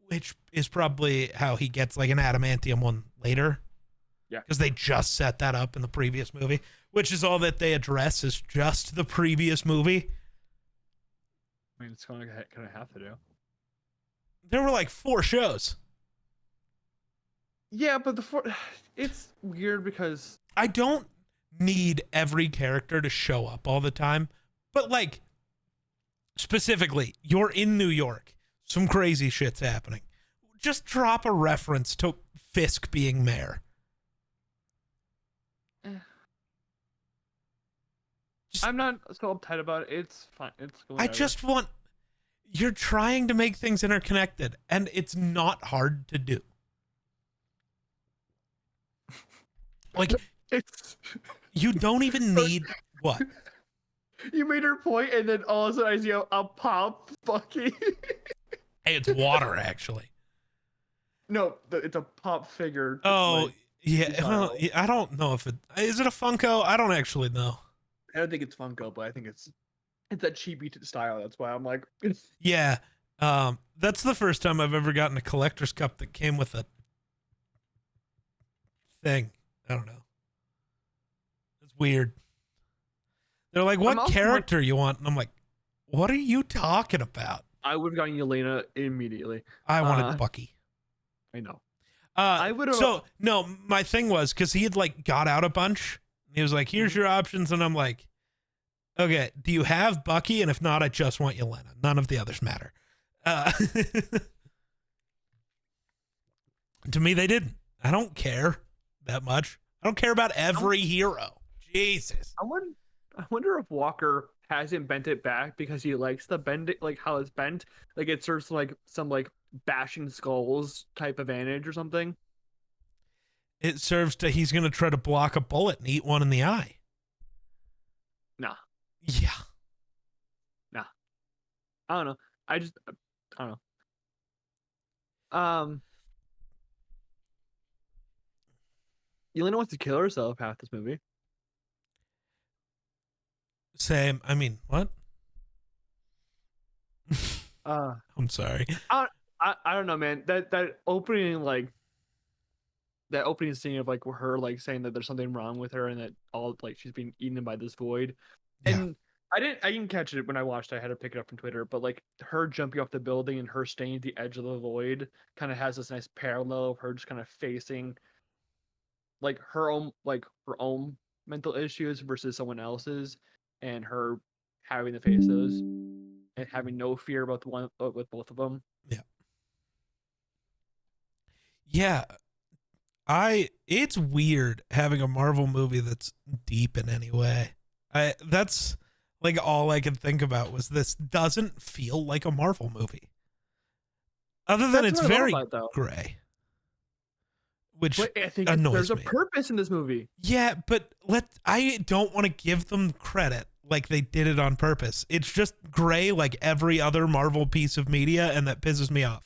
which is probably how he gets, like, an adamantium one later. Yeah. Because they just set that up in the previous movie, which is all that they address is just the previous movie. I mean, it's kind of have to do. There were, like, 4 shows. Yeah, but it's weird because I don't need every character to show up all the time, but, like, specifically, you're in New York. Some crazy shit's happening. Just drop a reference to Fisk being mayor. I'm not so uptight about it. It's fine. It's I just want... You're trying to make things interconnected, and it's not hard to do. Like, you don't even need... What? You made her point, and then all of a sudden I see a pop Bucky. Hey, it's water, actually. No, it's a pop figure. Oh, like, yeah. Well, I don't know if it... Is it a Funko? I don't actually know. I don't think it's Funko, but I think it's that cheapy style. That's why I'm like... Yeah. That's the first time I've ever gotten a collector's cup that came with a thing. I don't know. It's weird. They're like, what character you want? And I'm like, what are you talking about? I would have gotten Yelena immediately. I wanted Bucky. I know. I would have. So, no, my thing was, because he had, like, got out a bunch. He was like, here's your options. And I'm like, okay, do you have Bucky? And if not, I just want Yelena. None of the others matter. To me, they didn't. I don't care that much. I don't care about every hero. Jesus. I wonder if Walker hasn't bent it back because he likes the bend it, like how it's bent. Like it serves like some like bashing skulls type advantage or something. It serves to he's gonna try to block a bullet and eat one in the eye. Nah. Yeah. Nah. I don't know. I don't know. Yelena wants to kill herself half this movie. Same. I mean, what? I'm sorry. I don't know, man. That opening that opening scene of like her like saying that there's something wrong with her and that all like she's being eaten by this void. And I didn't catch it when I watched it. I had to pick it up from Twitter, but like her jumping off the building and her staying at the edge of the void kind of has this nice parallel of her just kind of facing like her own mental issues versus someone else's, and her having to face those and having no fear about the one with both of them. Yeah. It's weird having a Marvel movie that's deep in any way. That's like all I could think about was this doesn't feel like a Marvel movie. Other than it's very gray. which But I think annoys there's a me. purpose in this movie. Yeah, but I don't want to give them credit like they did it on purpose. It's just gray like every other Marvel piece of media, and that pisses me off.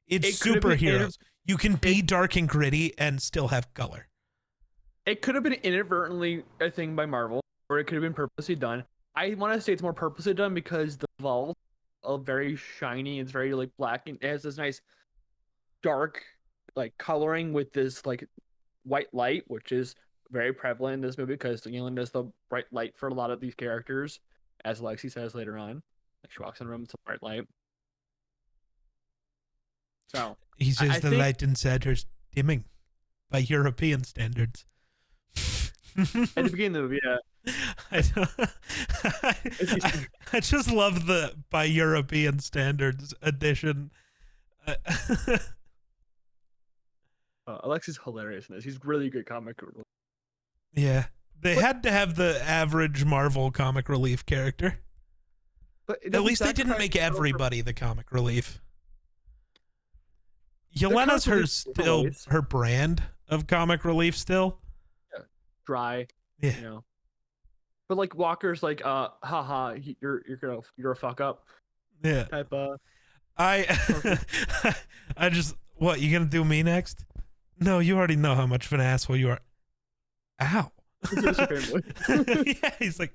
It's It could have been superheroes. You can be dark and gritty and still have color. It could have been inadvertently a thing by Marvel, or it could have been purposely done. I want to say it's more purposely done because the vault are very shiny. It's very like black, and it has this nice dark like coloring with this like white light, which is very prevalent in this movie because England is the bright light for a lot of these characters, as Lexi says later on. Like she walks in the room, it's a bright light. So He says I the think light inside her's dimming by European standards. at the beginning of the movie, yeah. I just love the by European standards edition. Alexi's hilarious in this. He's really good comic relief. Yeah, they had to have the average Marvel comic relief character. But At least they didn't make everybody the comic relief. Yelena's her brand of comic relief still. Yeah. Dry. Yeah. You know. But like Walker's like haha, you're a fuck up. Yeah. Type I just what, you gonna do me next? No, you already know how much of an asshole you are. Ow. Yeah, he's like,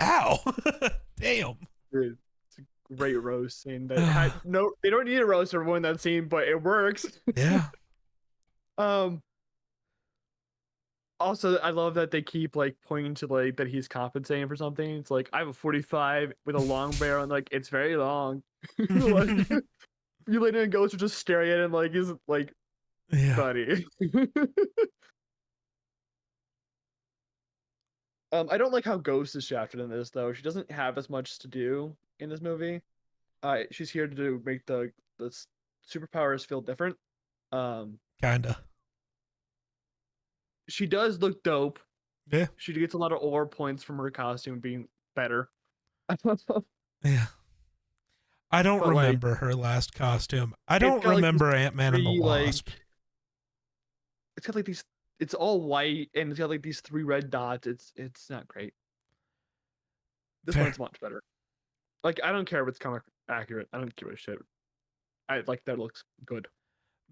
ow. Damn. Dude, it's a great roast scene. That no, they don't need a roast to ruin that scene, but it works. Yeah. Also, I love that they keep like pointing to like that he's compensating for something. It's like I have a 45 with a long barrel, and like it's very long. Like, Yelena and Ghost are just staring at him like he's like, yeah. buddy. I don't like how Ghost is shafted in this though. She doesn't have as much to do in this movie. She's here to make the superpowers feel different. Kinda. She does look dope. Yeah. She gets a lot of aura points from her costume being better. Yeah. I don't But, remember her last costume. I don't remember Ant-Man and the Wasp. It's got like these. It's all white and it's got like these 3 red dots. It's not great. This Fair. one's much better. Like I don't care if it's comic accurate. I don't give a shit. I like that looks good.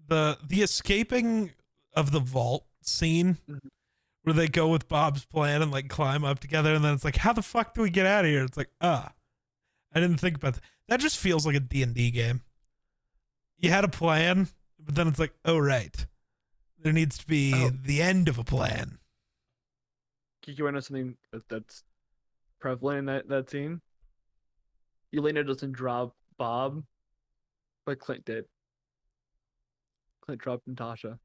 The escaping of the vault scene where they go with Bob's plan and like climb up together, and then it's like, how the fuck do we get out of here? It's like, I didn't think about that. That just feels like a D&D game. You had a plan, but then it's like, oh right, there needs to be the end of a plan. Kiki, you know something that's prevalent in that scene? Yelena doesn't drop Bob, but Clint did. Clint dropped Natasha.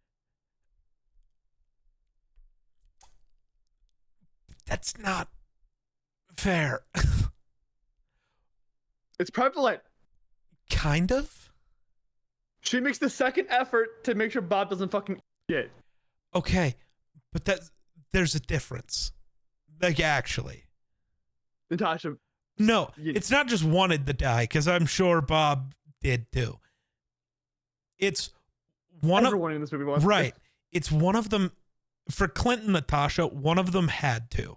That's not fair. It's prevalent. Kind of. She makes the second effort to make sure Bob doesn't fucking shit. Okay, but there's a difference. Like actually, Natasha. No, it's not just wanted to die, because I'm sure Bob did too. It's Everyone in this movie wants right. It's one of them. For Clint and Natasha, one of them had to.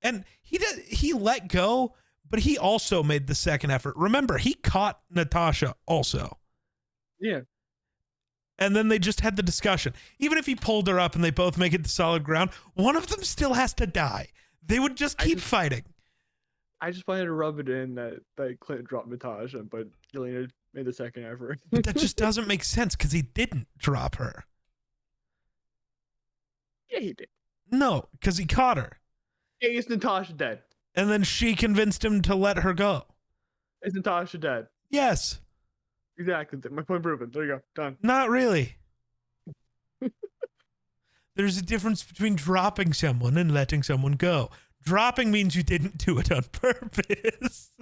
And he let go, but he also made the second effort. Remember, he caught Natasha also. Yeah. And then they just had the discussion. Even if he pulled her up and they both make it to solid ground, one of them still has to die. They would just keep fighting. I just wanted to rub it in that Clint dropped Natasha, but Yelena made the second effort. But that just doesn't make sense because he didn't drop her. Yeah, he did. No, because he caught her. Yeah, is Natasha dead? And then she convinced him to let her go. Is Natasha dead? Yes. Exactly. My point proven. There you go. Done. Not really. There's a difference between dropping someone and letting someone go. Dropping means you didn't do it on purpose.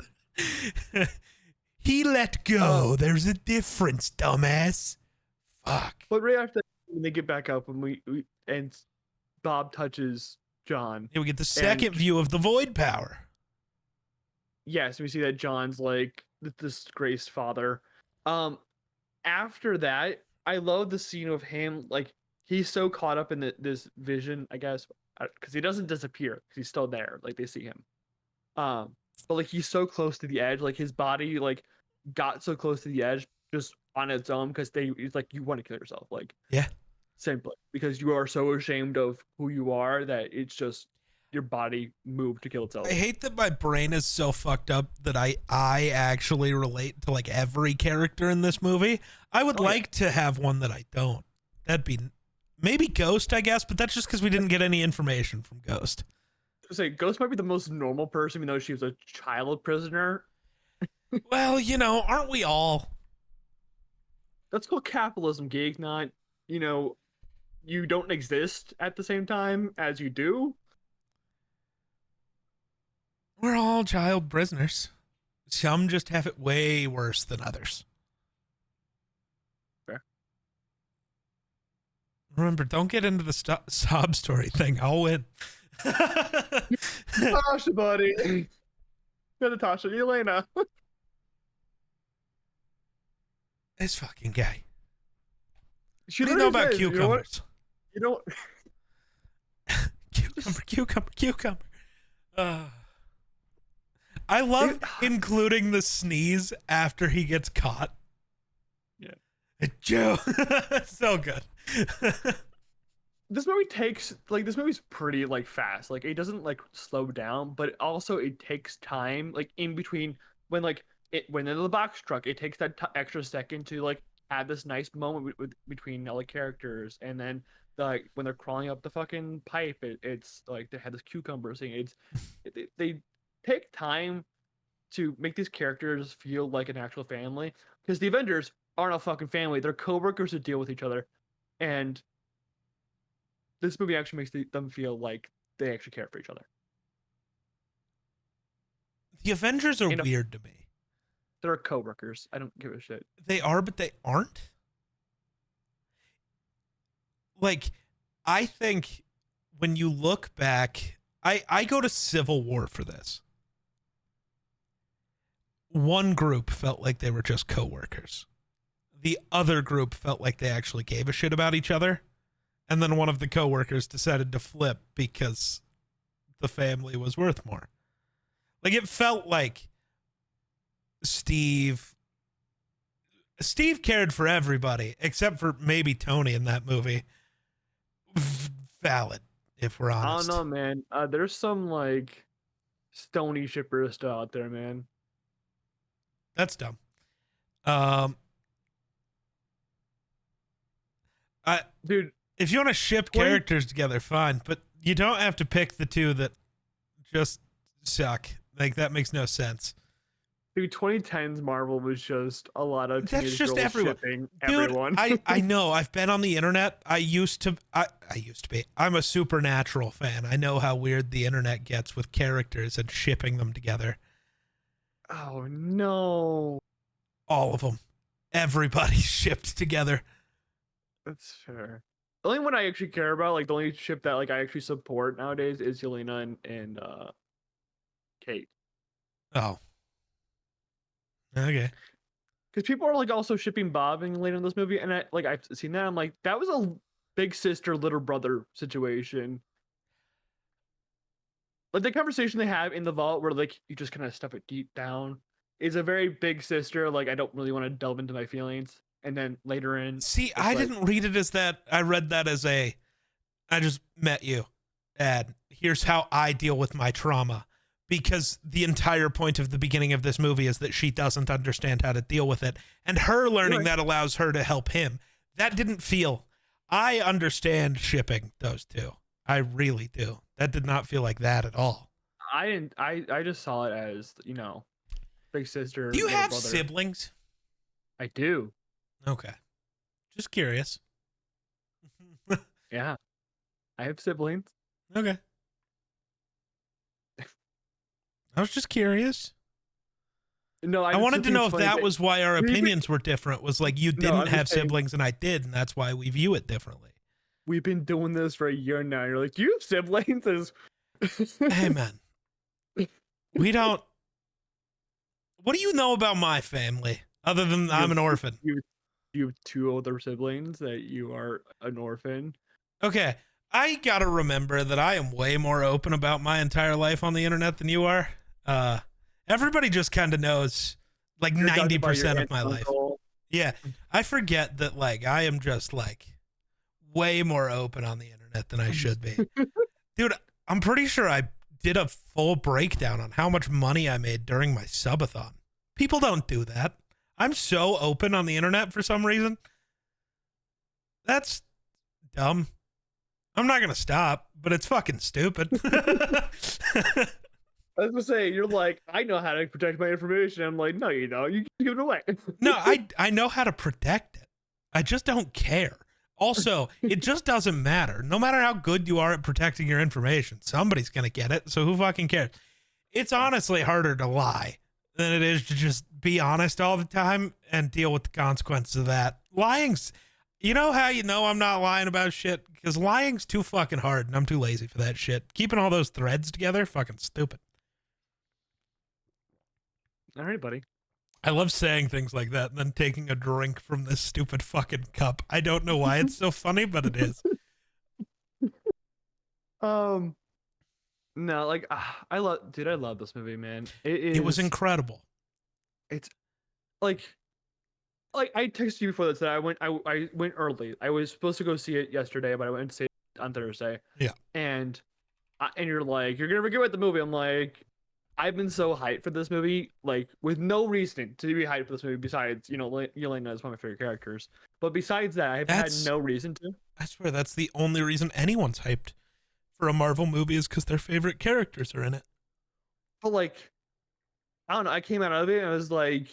He let go. There's a difference, dumbass. Fuck. But right after that, when they get back up and Bob touches John. Yeah, we get the second view of the void power. Yes, we see that John's like the disgraced father. After that, I love the scene of him, like he's so caught up in this vision, I guess, because he doesn't disappear, 'cause he's still there, like they see him. But like he's so close to the edge, like his body like got so close to the edge just on its own because it's like you want to kill yourself, like Yeah. simply because you are so ashamed of who you are that it's just your body moved to kill itself. I hate that my brain is so fucked up that I actually relate to like every character in this movie. I would like to have one that I don't. That'd be maybe Ghost, I guess, but that's just because we didn't get any information from Ghost. Say Ghost might be the most normal person, even though she was a child prisoner. Well, you know, aren't we all? That's called capitalism, geek. Not, you know, you don't exist at the same time as you do. We're all child prisoners. Some just have it way worse than others. Fair. Remember, don't get into the sob story thing. I'll win. Natasha, buddy. Natasha, Elena. This fucking guy. She What do you know about says, cucumbers? You know Cucumber. I love including the sneeze after he gets caught. Yeah. Joe. So good. This movie's pretty like fast. Like it doesn't like slow down, but also it takes time like in between when in the box truck, it takes that extra second to like have this nice moment between all the characters, and then like when they're crawling up the fucking pipe, it's like they had this cucumber scene. They take time to make these characters feel like an actual family, because the Avengers aren't a fucking family. They're coworkers who deal with each other, and this movie actually makes them feel like they actually care for each other. The Avengers are weird to me. They're coworkers. I don't give a shit. They are, but they aren't. Like, I think when you look back, I go to Civil War for this. One group felt like they were just coworkers. The other group felt like they actually gave a shit about each other. And then one of the coworkers decided to flip because the family was worth more. Like, it felt like Steve cared for everybody except for maybe Tony in that movie. Valid, if we're honest. I don't know, man. There's some like stony shipper still out there, man. That's dumb. Dude, if you want to ship characters together, fine, but you don't have to pick the two that just suck. Like, that makes no sense. Dude, 2010's Marvel was just a lot of that's just everyone. Shipping Dude, everyone. I know. I've been on the internet. I used to be. I'm a Supernatural fan. I know how weird the internet gets with characters and shipping them together. Oh no. All of them. Everybody shipped together. That's fair. The only one I actually care about, like the only ship that like I actually support nowadays, is Yelena and Kate. Oh. Okay. Because people are like also shipping Bob and Yelena in this movie, and I've seen that. I'm like, that was a big sister, little brother situation. Like the conversation they have in the vault where like you just kind of stuff it deep down is a very big sister. Like, I don't really want to delve into my feelings. And then later in, see, I didn't read it as that. I read that as I just met you, and here's how I deal with my trauma. Because the entire point of the beginning of this movie is that she doesn't understand how to deal with it, and her learning that allows her to help him. That didn't feel. I understand shipping those two. I really do. That did not feel like that at all. I didn't. I just saw it as, you know, big sister. Do you have brother. siblings? I do. Okay. Just curious. Yeah. I have siblings. Okay. I was just curious. No, I wanted to know if that was why our opinions were different. Was like you didn't have siblings and I did, and that's why we view it differently. We've been doing this for a year now. You're like, do you have siblings? Hey, man. We don't. What do you know about my family other than I'm an orphan? you have 2 older siblings, that you are an orphan. Okay, I gotta remember that I am way more open about my entire life on the internet than you are. Everybody just kind of knows like You're adopted by your 90% of aunt my and life. uncle. Yeah, I forget that like I am just like way more open on the internet than I should be. Dude, I'm pretty sure I did a full breakdown on how much money I made during my subathon. People don't do that. I'm so open on the internet for some reason. That's dumb. I'm not gonna stop, but it's fucking stupid. I was gonna say, you're like, I know how to protect my information. I'm like, no, you don't. You can give it away. No, I know how to protect it. I just don't care. Also, it just doesn't matter. No matter how good you are at protecting your information, somebody's gonna get it. So who fucking cares? It's honestly harder to lie than it is to just be honest all the time and deal with the consequences of that. Lying's, you know how you know I'm not lying about shit? Because lying's too fucking hard and I'm too lazy for that shit. Keeping all those threads together, fucking stupid. All right, buddy. I love saying things like that and then taking a drink from this stupid fucking cup. I don't know why it's so funny, but it is. No, like I love this movie, man. It was incredible. It's like I texted you before this that I went early. I was supposed to go see it yesterday, but I went to see it on Thursday. Yeah. And you're like, you're gonna forget about the movie. I'm like, I've been so hyped for this movie, like with no reason to be hyped for this movie besides, Yelena is one of my favorite characters. But besides that, I've had no reason to. I swear that's the only reason anyone's hyped for a Marvel movie is because their favorite characters are in it. But like, I don't know. I came out of it and I was like,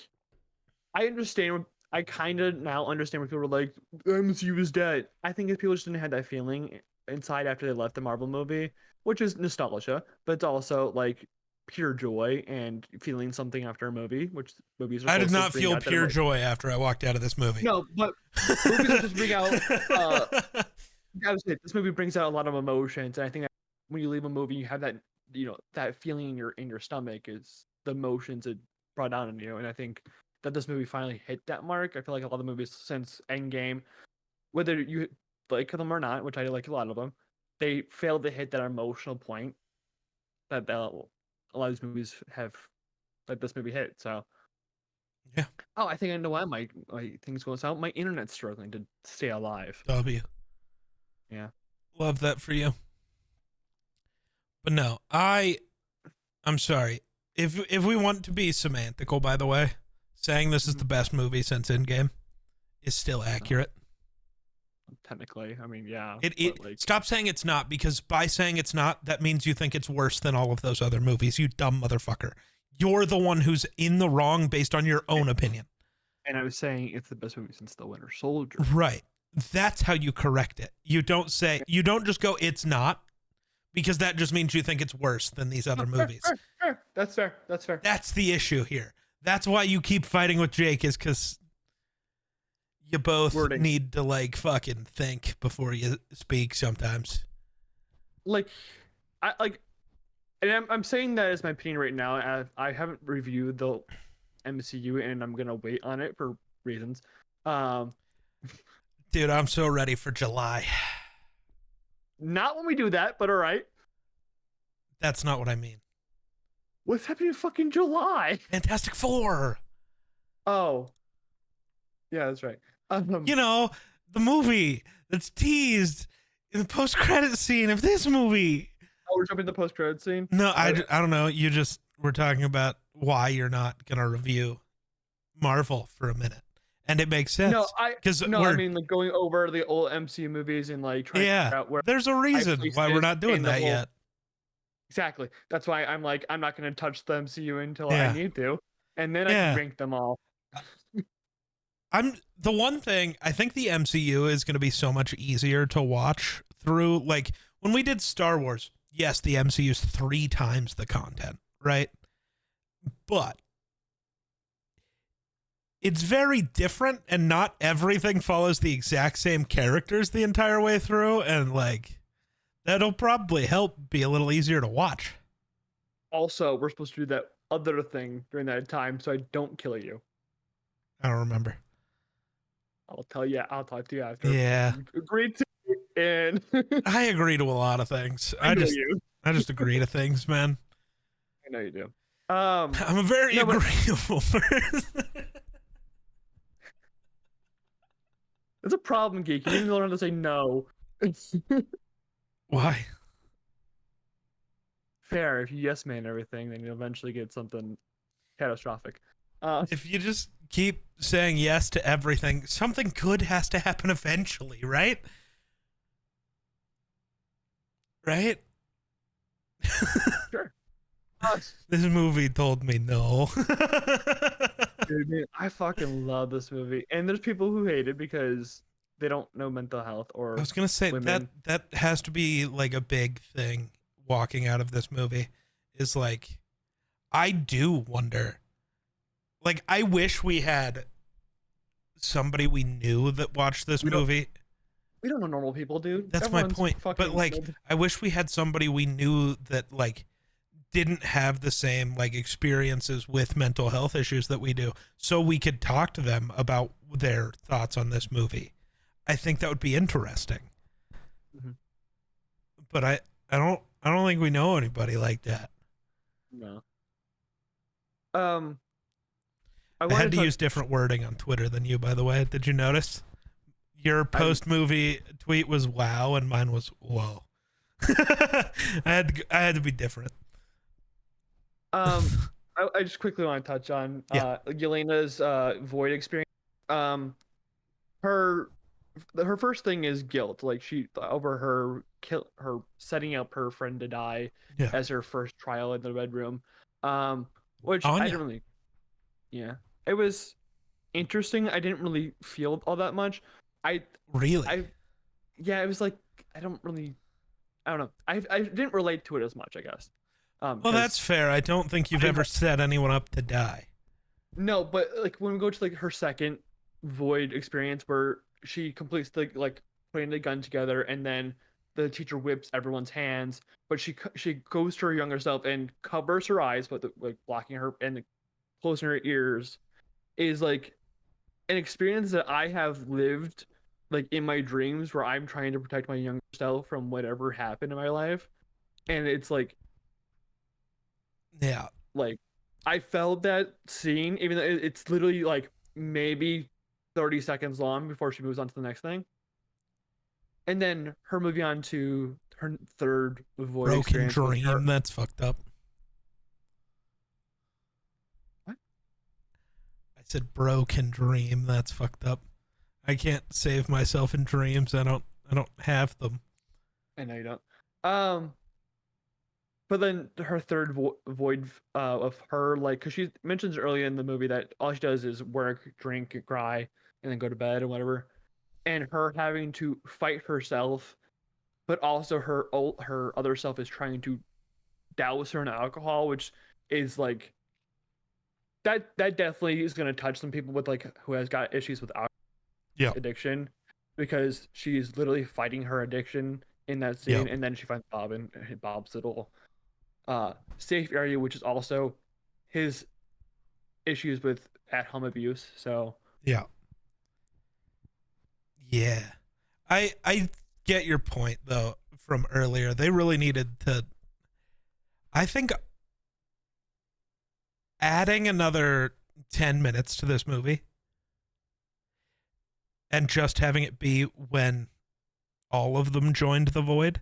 I understand. I kind of now understand when people were like, MCU is dead. I think if people just didn't have that feeling inside after they left the Marvel movie, which is nostalgia, but it's also like pure joy and feeling something after a movie, which movies are I did supposed to not bring feel out that pure emotion. joy after I walked out of this movie. No, but movies are supposed to bring out. I would say this movie brings out a lot of emotions, and I think that when you leave a movie, you have that that feeling in your stomach is the emotions it brought down on you, and I think that this movie finally hit that mark. I feel like a lot of movies since Endgame, whether you like them or not, which I like a lot of them, they failed to hit that emotional point that a lot of these movies have, that this movie hit. So yeah. Oh, I think I know why my thing's going south. My internet's struggling to stay alive. W. Yeah. Love that for you. But no, I'm sorry. If we want to be semantical, by the way, saying this is the best movie since Endgame is still accurate. Technically, I mean, yeah. Stop saying it's not, because by saying it's not, that means you think it's worse than all of those other movies, you dumb motherfucker. You're the one who's in the wrong based on your own opinion. And I was saying it's the best movie since The Winter Soldier. Right. That's how you correct it. You don't just go, it's not, because that just means you think it's worse than these other movies. Fair. That's fair. That's the issue here. That's why you keep fighting with Jake, is because you both need to like fucking think before you speak sometimes. Like, and I'm saying that as my opinion right now. I haven't reviewed the MCU, and I'm gonna wait on it for reasons. Dude, I'm so ready for July. Not when we do that, but all right. That's not what I mean. What's happening in fucking July? Fantastic Four. Oh. Yeah, that's right. The movie that's teased in the post-credit scene of this movie. Oh, we're jumping to the post-credit scene? No, I don't know. You just were talking about why you're not going to review Marvel for a minute. And it makes sense. I mean, like going over the old MCU movies and like trying to figure out where there's a reason why we're not doing that yet. Exactly. That's why I'm like, I'm not going to touch the MCU until I need to. And then I can rank them all. The one thing, I think the MCU is going to be so much easier to watch through. Like when we did Star Wars, yes, the MCU is 3 times the content, right? But it's very different, and not everything follows the exact same characters the entire way through, and like that'll probably help be a little easier to watch. Also, we're supposed to do that other thing during that time, so I don't kill you. I don't remember. I'll tell you. I'll talk to you after. Yeah. Agreed to. And I agree to a lot of things. I know you. I just agree to things, man. I know you do. I'm a very no, but- agreeable person. It's a problem, geek. You need to learn how to say no. Why? Fair. If you yes man everything, then you'll eventually get something catastrophic. If you just keep saying yes to everything, something good has to happen eventually, right? Right? Sure. This movie told me no. Dude, man, I fucking love this movie, and there's people who hate it because they don't know mental health or. I was gonna say women. that has to be like a big thing walking out of this movie is like, I do wonder. Like, I wish we had somebody we knew that watched this movie. We don't know normal people, dude. That's Everyone's my point. But like, I wish we had somebody we knew that like didn't have the same like experiences with mental health issues that we do, so we could talk to them about their thoughts on this movie. I think that would be interesting. Mhm. But I don't think we know anybody like that. No. I had to use different wording on Twitter than you, by the way. Did you notice? Your post-movie tweet was wow, and mine was whoa. I had to be different. I just quickly want to touch on Yelena's void experience. Her first thing is guilt. Like, she over her setting up her friend to die as her first trial in the bedroom. Which Anya. I didn't really. Yeah, it was interesting. I didn't really feel all that much. It was like I don't know. I didn't relate to it as much, I guess. Well, that's fair. I don't think you've ever set anyone up to die. No, but like when we go to like her second void experience where she completes the like putting the gun together and then the teacher whips everyone's hands, but she goes to her younger self and covers her eyes, but like blocking her and closing her ears, is like an experience that I have lived like in my dreams where I'm trying to protect my younger self from whatever happened in my life, and it's like. Yeah. Like, I felt that scene, even though it's literally like maybe 30 seconds long before she moves on to the next thing. And then her moving on to her third void Broken experience. dream. That's fucked up. What? I said broken dream. That's fucked up. I can't save myself in dreams. I don't have them. I know you don't. But then her third void of her, like, because she mentions earlier in the movie that all she does is work, drink, cry, and then go to bed or whatever. And her having to fight herself, but also her other self is trying to douse her in alcohol, which is like that definitely is going to touch some people with like who has got issues with alcohol addiction, because she's literally fighting her addiction in that scene, and then she finds Bob in Bob's little safe area, which is also his issues with at-home abuse. So yeah, I get your point though from earlier. They really needed to, I think, adding another 10 minutes to this movie and just having it be when all of them joined the void.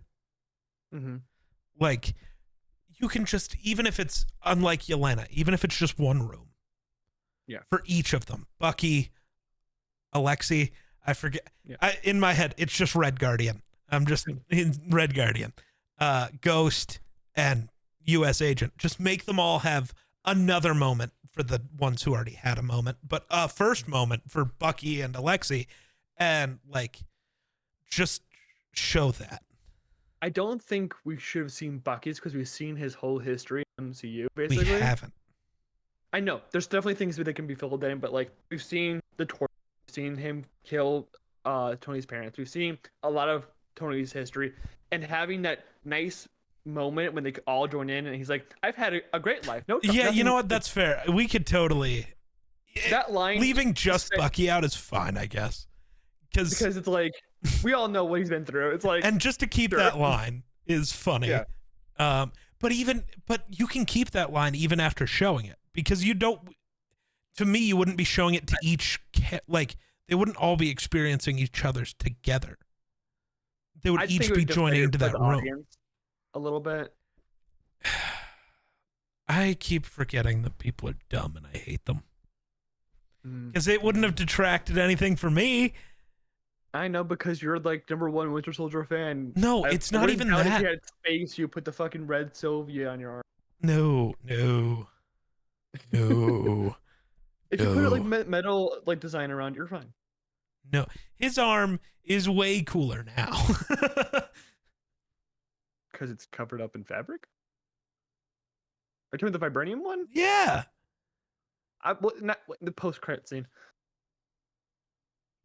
Like, you can just, even if it's unlike Yelena, even if it's just one room, for each of them, Bucky, Alexei, I forget, in my head it's just Red Guardian. I'm just in Red Guardian, Ghost, and U.S. Agent. Just make them all have another moment for the ones who already had a moment, but a first moment for Bucky and Alexei, and like just show that. I don't think we should have seen Bucky's because we've seen his whole history in MCU, basically. We haven't. I know there's definitely things that can be filled in, but like we've seen the torture, we've seen him kill Tony's parents, we've seen a lot of Tony's history, and having that nice moment when they all join in and he's like, I've had a great life. You know what? That's fair. We could totally, that line, leaving just Bucky out is fine, I guess. because it's like we all know what he's been through. It's like, and just to keep sure. that line is funny. Yeah. But you can keep that line even after showing it, because you don't. To me, you wouldn't be showing it to each like they wouldn't all be experiencing each other's together. They would each be joining into that room. A little bit. I keep forgetting that people are dumb and I hate them. Because it wouldn't have detracted anything for me. I know, because you're like #1 Winter Soldier fan. No, it's not even that. If you had space, you put the fucking red Soviet on your arm. No. If you put it like metal like design around, you're fine. No, his arm is way cooler now. Because it's covered up in fabric. Are you talking about the vibranium one? Yeah. Not the post-credit scene.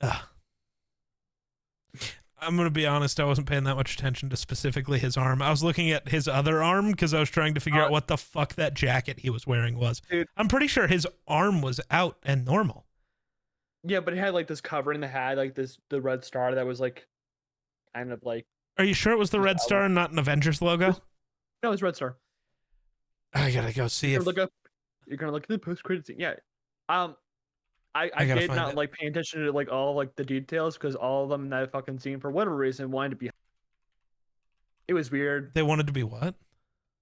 I'm going to be honest, I wasn't paying that much attention to specifically his arm. I was looking at his other arm because I was trying to figure out what the fuck that jacket he was wearing was. Dude. I'm pretty sure his arm was out and normal. Yeah, but it had like this covering that had like the red star that was like kind of like. Are you sure it was the red star and not an Avengers logo? No, it's red star. I gotta go see You're gonna look at the post-credit scene. Yeah. I did not like paying attention to like all like the details, because all of them in that fucking scene for whatever reason wanted to be. It was weird. They wanted to be what?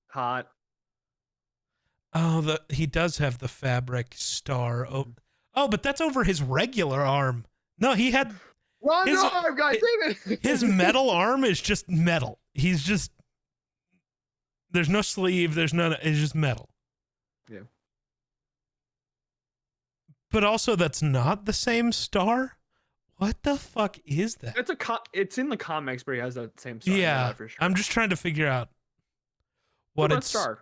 Hot. Oh, he does have the fabric star. Oh, but that's over his regular arm. No, he had wrong arm, guys. His metal arm is just metal. He's just there's no sleeve. There's none. It's just metal. Yeah. But also, that's not the same star. What the fuck is that? It's in the comics, but he has that same star. Yeah, for sure. I'm just trying to figure out what it's. Star?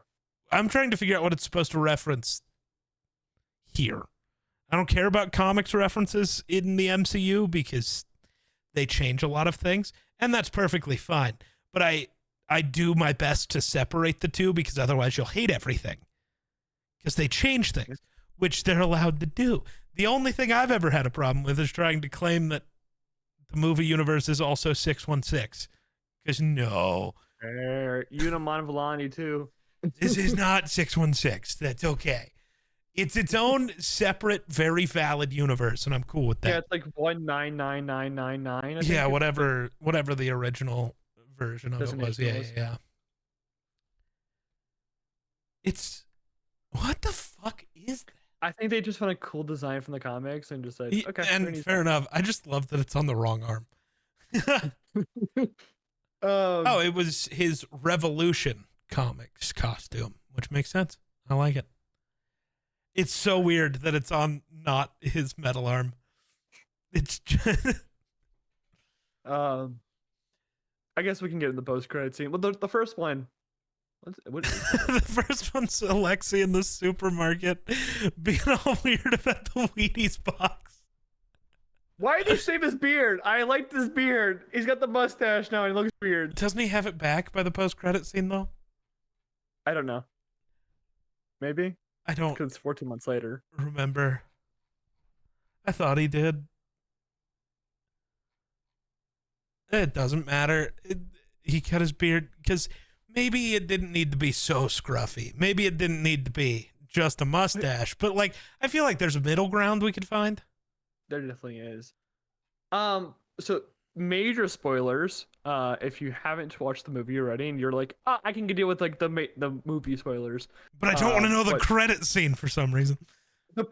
I'm trying to figure out what it's supposed to reference here. I don't care about comics references in the MCU because they change a lot of things, and that's perfectly fine. But I do my best to separate the two, because otherwise you'll hate everything. Because they change things, which they're allowed to do. The only thing I've ever had a problem with is trying to claim that the movie universe is also 616. Because no. Unimon Vellani too. This is not 616. That's okay. It's its own separate, very valid universe, and I'm cool with that. Yeah, it's like 199999. Yeah, whatever the original version of it was. Yeah. It's what the fuck is that? I think they just found a cool design from the comics and just said, okay. And fair enough. I just love that it's on the wrong arm. It was his Revolution comics costume, which makes sense. I like it. It's so weird that it's on not his metal arm. It's just I guess we can get in the post-credit scene. Well, the first one. What the first one's Alexi in the supermarket being all weird about the Wheaties box. Why did he shave his beard? I like this beard. He's got the mustache now and he looks weird. Doesn't he have it back by the post-credit scene though? I don't know. Maybe? I don't. Because it's 14 months later. Remember. I thought he did. It doesn't matter. He cut his beard because maybe it didn't need to be so scruffy. Maybe it didn't need to be just a mustache. But like, I feel like there's a middle ground we could find. There definitely is. So major spoilers. If you haven't watched the movie already and you're like, I can deal with like the movie spoilers. But I don't want to know the credit scene for some reason.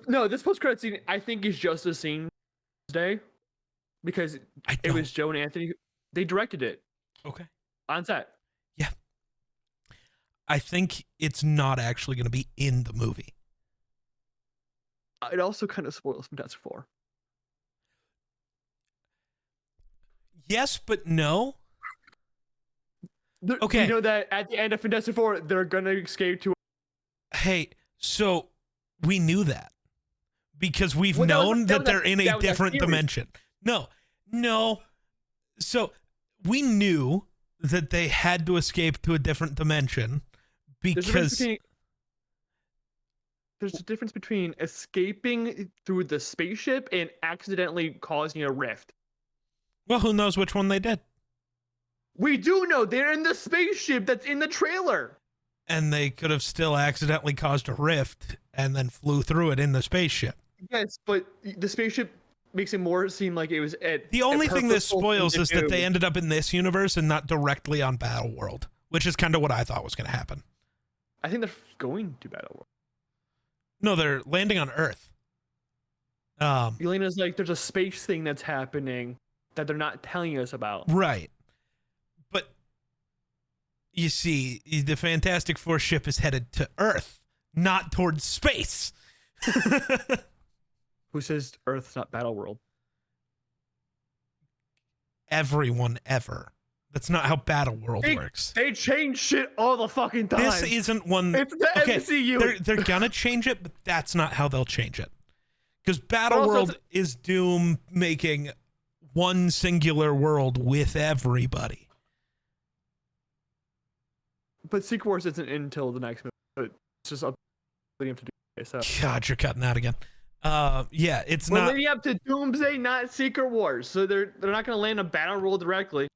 No, this post-credit scene I think is just a scene today, because it was Joe and Anthony. They directed it. Okay. On set. Yeah. I think it's not actually going to be in the movie. It also kind of spoils Fantastic Four. Yes, but no. Okay. You know that at the end of Fantastic Four, they're going to escape to... Hey, so we knew that. Because we've known that they're in a different dimension. No. So we knew that they had to escape to a different dimension because... There's a difference between escaping through the spaceship and accidentally causing a rift. Well, who knows which one they did? We do know they're in the spaceship that's in the trailer. And they could have still accidentally caused a rift and then flew through it in the spaceship. Yes, but the spaceship makes it more seem like it was at the only thing this spoils is that they do. ended up in this universe and not directly on Battleworld, which is kind of what I thought was going to happen. I think they're going to Battleworld. No, they're landing on Earth. Elena's like, there's a space thing that's happening that they're not telling us about. Right. But you see, the Fantastic Four ship is headed to Earth, not towards space. Who says Earth's not Battleworld? Everyone ever. That's not how Battleworld works. They change shit all the fucking time. This isn't one. It's the MCU. They're gonna change it, but that's not how they'll change it. Because Battleworld is Doom making one singular world with everybody. But Secret Wars isn't until the next movie. So it's just up leading up to Doomsday. So. God, you're cutting out again. Yeah, it's We're not leading up to Doomsday, not Secret Wars. So they're not gonna land on Battleworld directly.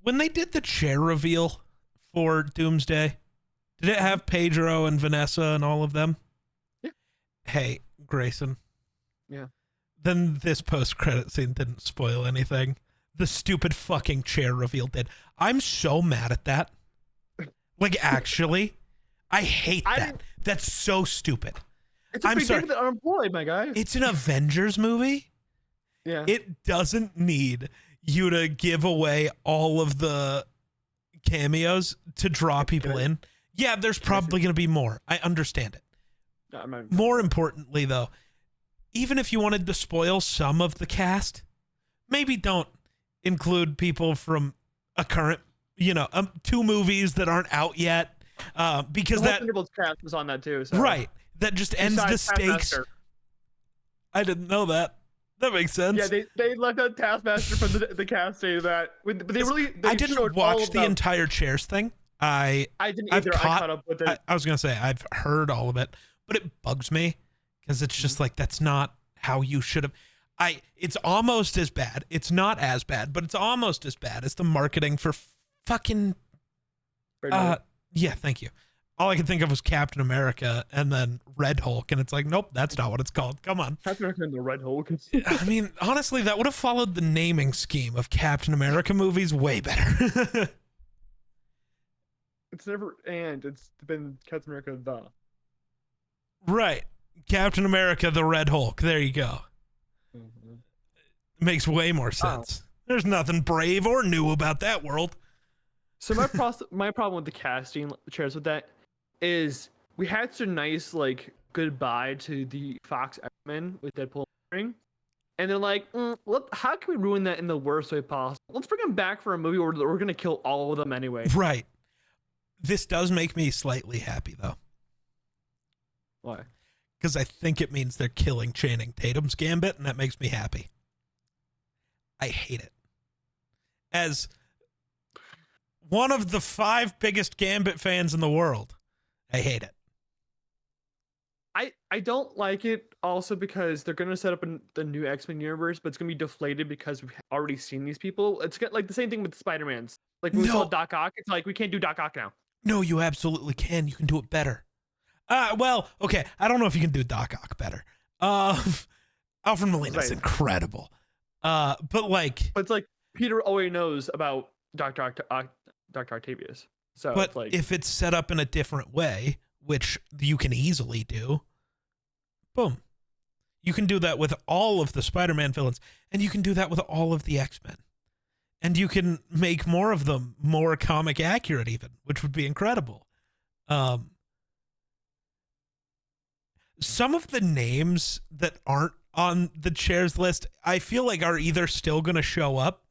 When they did the chair reveal for Doomsday, did it have Pedro and Vanessa and all of them? Yeah. Hey, Grayson. Yeah. Then this post-credit scene didn't spoil anything. The stupid fucking chair reveal did. I'm so mad at that. Like, actually, I hate that. That's so stupid. It's a big game that unemployed, my guy. It's an Avengers movie. Yeah. It doesn't need you to give away all of the cameos to draw people in. Yeah, there's probably going to be more. I understand it. More importantly, though, even if you wanted to spoil some of the cast, maybe don't include people from a current, 2 movies that aren't out yet, because that Thunderbolts cast was on that too. So. Right, that just ends the stakes. Taskmaster. I didn't know that. That makes sense. Yeah, they left out Taskmaster from the casting of that. But they I didn't watch the entire Chairs thing. I didn't either. I caught up with it. I was gonna say I've heard all of it, but it bugs me because it's just like that's not how you should have. It's almost as bad. It's not as bad, but it's almost as bad as the marketing for fucking. Yeah, thank you. All I could think of was Captain America and then Red Hulk, and it's like, nope, that's not what it's called. Come on. Captain America and the Red Hulk. I mean, honestly, that would have followed the naming scheme of Captain America movies way better. It's never it's been Captain America the. Right. Captain America, the Red Hulk. There you go. Mm-hmm. Makes way more sense. There's nothing brave or new about that world. So my problem with the casting chairs with that is we had such a nice goodbye to the Fox X-Men with Deadpool ring, and they're like, how can we ruin that in the worst way possible? Let's bring them back for a movie where we're gonna kill all of them anyway. Right. This does make me slightly happy though. Why? Because I think it means they're killing Channing Tatum's Gambit, and that makes me happy. I hate it. As one of the 5 biggest Gambit fans in the world, I hate it. I don't like it also because they're gonna set up the new X-Men universe, but it's gonna be deflated because we've already seen these people. It's like the same thing with Spider-Man's. Like when we saw Doc Ock, it's like we can't do Doc Ock now. No, you absolutely can. You can do it better. Well, okay. I don't know if you can do Doc Ock better. Alfred Molina's incredible. But it's like Peter already knows about Dr. Octavius. So but it's like, if it's set up in a different way, which you can easily do, boom. You can do that with all of the Spider-Man villains, and you can do that with all of the X-Men. And you can make more of them more comic accurate even, which would be incredible. Some of the names that aren't on the chairs list, I feel like are either still going to show up,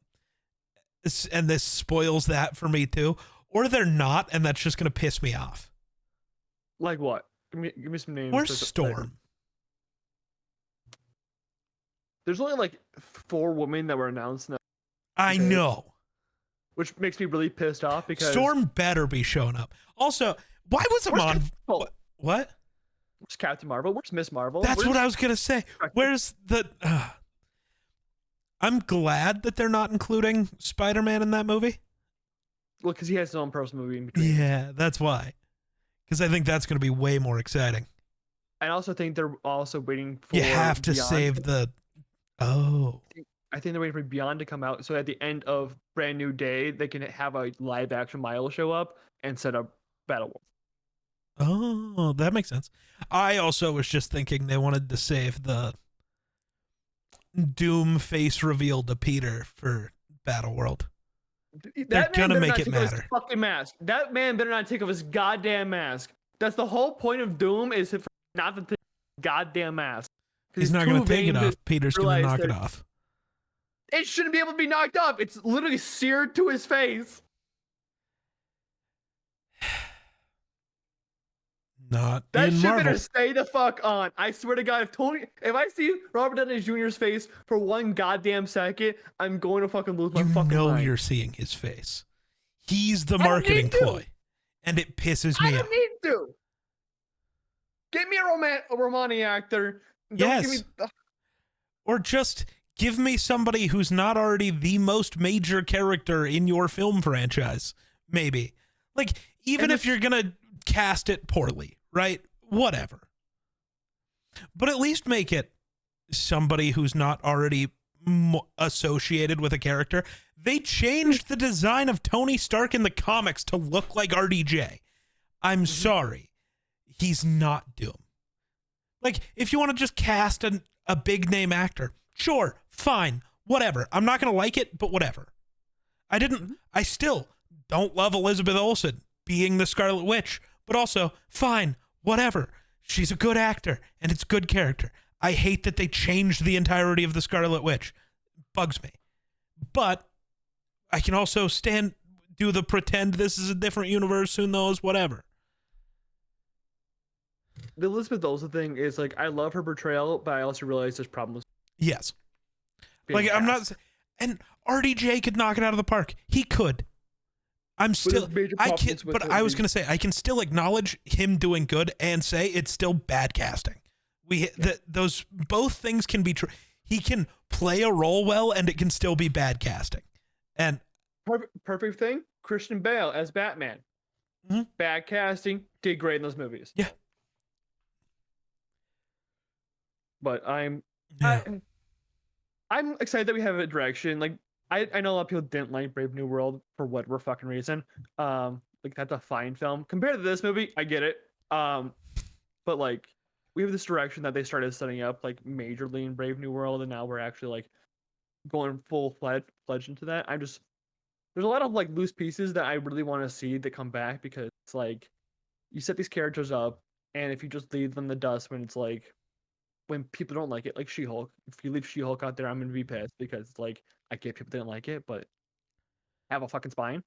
and this spoils that for me too, or they're not, and that's just going to piss me off. Like what? Give me some names. Where's Storm? There's only 4 women that were announced now. I know. Which makes me really pissed off because Storm better be showing up. Also, why was Amon? What? Where's Captain Marvel? Where's Miss Marvel? That's what I was gonna say. Where's the? I'm glad that they're not including Spider-Man in that movie. Well, because he has his own personal movie in between. Yeah, that's why. Because I think that's gonna be way more exciting. I also think they're also waiting for. You have to Beyond. save the. Oh. I think they're waiting for Beyond to come out, so at the end of Brand New Day, they can have a live-action Miles show up and set up Battleworld. Oh, that makes sense. I also was just thinking they wanted to save the Doom face reveal to Peter for Battleworld. They're gonna make it matter. Fucking mask. That man better not take off his goddamn mask. That's the whole point of Doom, is for not to take his goddamn mask. He's not gonna take it off. Peter's gonna knock it off. It shouldn't be able to be knocked off. It's literally seared to his face. Not that in shit Marvel. Better stay the fuck on. I swear to God, if I see Robert Downey Jr.'s face for one goddamn second, I'm going to fucking lose my fucking mind. You're seeing his face. He's the marketing ploy, and it pisses me off. I don't need to. Get me a Romani actor. Yes. Or just give me somebody who's not already the most major character in your film franchise. Maybe. Like, even if you're going to cast it poorly, right? Whatever. But at least make it somebody who's not already associated with a character. They changed the design of Tony Stark in the comics to look like RDJ. I'm sorry. He's not Doom. Like, if you want to just cast a big name actor, sure, fine, whatever. I'm not going to like it, but whatever. I still don't love Elizabeth Olsen being the Scarlet Witch, but also, fine, whatever. She's a good actor, and it's a good character. I hate that they changed the entirety of the Scarlet Witch. Bugs me. But I can also do the pretend this is a different universe, who knows, whatever. The Elizabeth Olsen thing is, like, I love her portrayal, but I also realize there's problems. Yes. Like, I'm not... And RDJ could knock it out of the park. He could. I was going to say, I can still acknowledge him doing good and say it's still bad casting. Those both things can be true. He can play a role well, and it can still be bad casting. And perfect thing, Christian Bale as Batman. Mm-hmm. Bad casting, did great in those movies. Yeah. But I'm excited that we have a direction. Like, I know a lot of people didn't like Brave New World for whatever fucking reason. Like, that's a fine film compared to this movie. I get it. But like, we have this direction that they started setting up, like, majorly in Brave New World, and now we're actually like going full-fledged into that. There's a lot of like loose pieces that I really want to see that come back, because it's like you set these characters up, and if you just leave them in the dust when people don't like it, like She-Hulk. If you leave She-Hulk out there, I'm gonna be pissed, because it's like, I get people didn't like it, but have a fucking spine.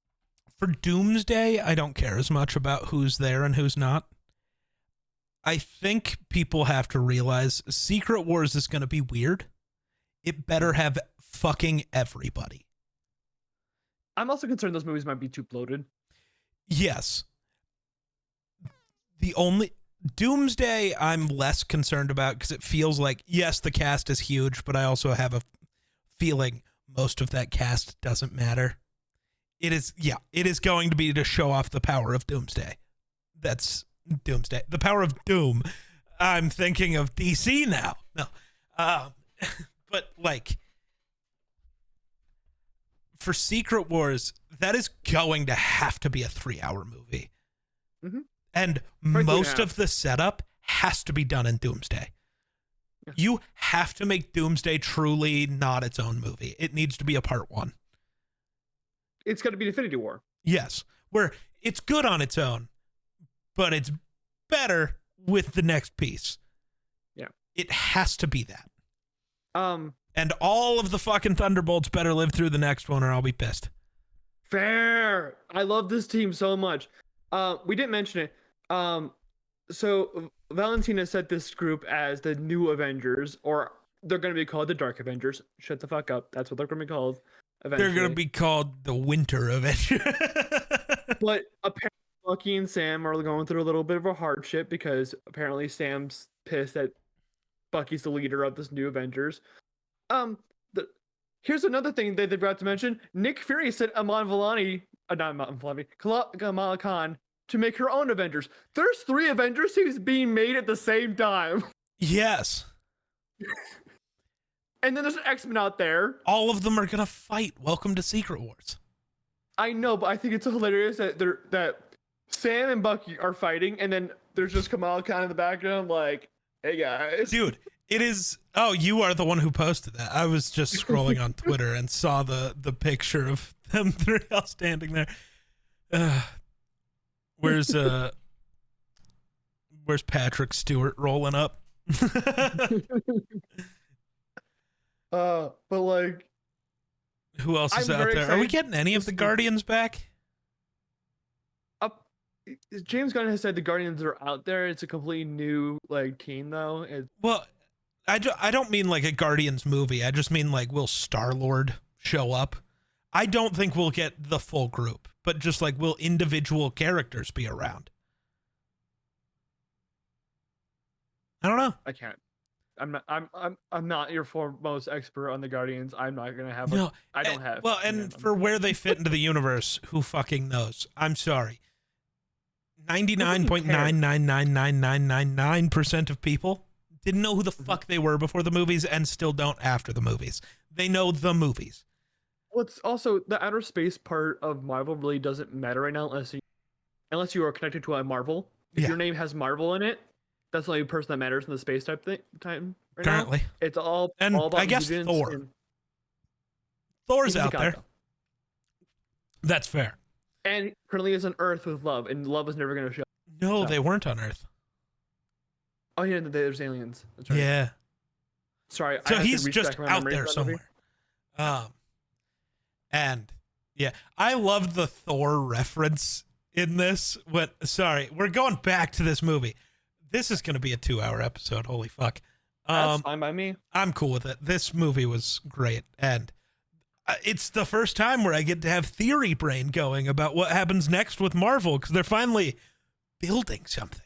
For Doomsday, I don't care as much about who's there and who's not. I think people have to realize Secret Wars is gonna be weird. It better have fucking everybody. I'm also concerned those movies might be too bloated. Yes. The only Doomsday I'm less concerned about, because it feels like, yes, the cast is huge, but I also have a feeling most of that cast doesn't matter. It is going to be to show off the power of Doomsday. That's Doomsday. The power of Doom. I'm thinking of DC now. No. But like, for Secret Wars, that is going to have to be a 3-hour movie. Mm-hmm. And most of the setup has to be done in Doomsday. Yeah. You have to make Doomsday truly not its own movie. It needs to be a part 1. It's got to be Infinity War. Yes, where it's good on its own, but it's better with the next piece. Yeah. It has to be that. And all of the fucking Thunderbolts better live through the next one, or I'll be pissed. Fair. I love this team so much. We didn't mention it. So Valentina set this group as the New Avengers, or they're going to be called the Dark Avengers. Shut the fuck up. That's what they're going to be called. Eventually. They're going to be called the Winter Avengers. But apparently, Bucky and Sam are going through a little bit of a hardship because apparently Sam's pissed that Bucky's the leader of this new Avengers. Um, the, here's another thing that they forgot to mention. Nick Fury sent Aman Vellani, not Aman Vellani, Kamala Khan to make her own Avengers. There's 3 Avengers teams being made at the same time. Yes. And then there's an X-Men out there. All of them are gonna fight. Welcome to Secret Wars. I know, but I think it's hilarious that Sam and Bucky are fighting, and then there's just Kamala Khan in the background, like, "Hey guys, dude." It is. Oh, you are the one who posted that. I was just scrolling on Twitter and saw the picture of them 3 all standing there. Where's Patrick Stewart rolling up? But like, who else is I'm out very there? Are we excited getting any of the Guardians back? James Gunn has said the Guardians are out there. It's a completely new like team though. Well, I don't mean like a Guardians movie. I just mean like, will Star-Lord show up? I don't think we'll get the full group, but just like, will individual characters be around? I don't know. I can't. I'm not your foremost expert on the Guardians. I'm not gonna have. No, I don't have. Well, and for where they fit into the universe, who fucking knows? I'm sorry. 99.9999999% of people didn't know who the fuck they were before the movies and still don't after the movies. They know the movies. Well, it's also the outer space part of Marvel really doesn't matter right now unless you are connected to a Marvel. If your name has Marvel in it, that's the only person that matters in the space time right currently. Now. It's all and about I guess Thor. Thor's out there. Though. That's fair. And currently is on Earth with Love, and Love is never going to show. No, they weren't on Earth. Oh yeah, there's aliens. That's right. Yeah. Sorry. So he's just out there somewhere. And yeah, I love the Thor reference in this. Sorry, we're going back to this movie. This is going to be a 2-hour episode. Holy fuck. That's fine by me. I'm cool with it. This movie was great, and it's the first time where I get to have theory brain going about what happens next with Marvel, because they're finally building something.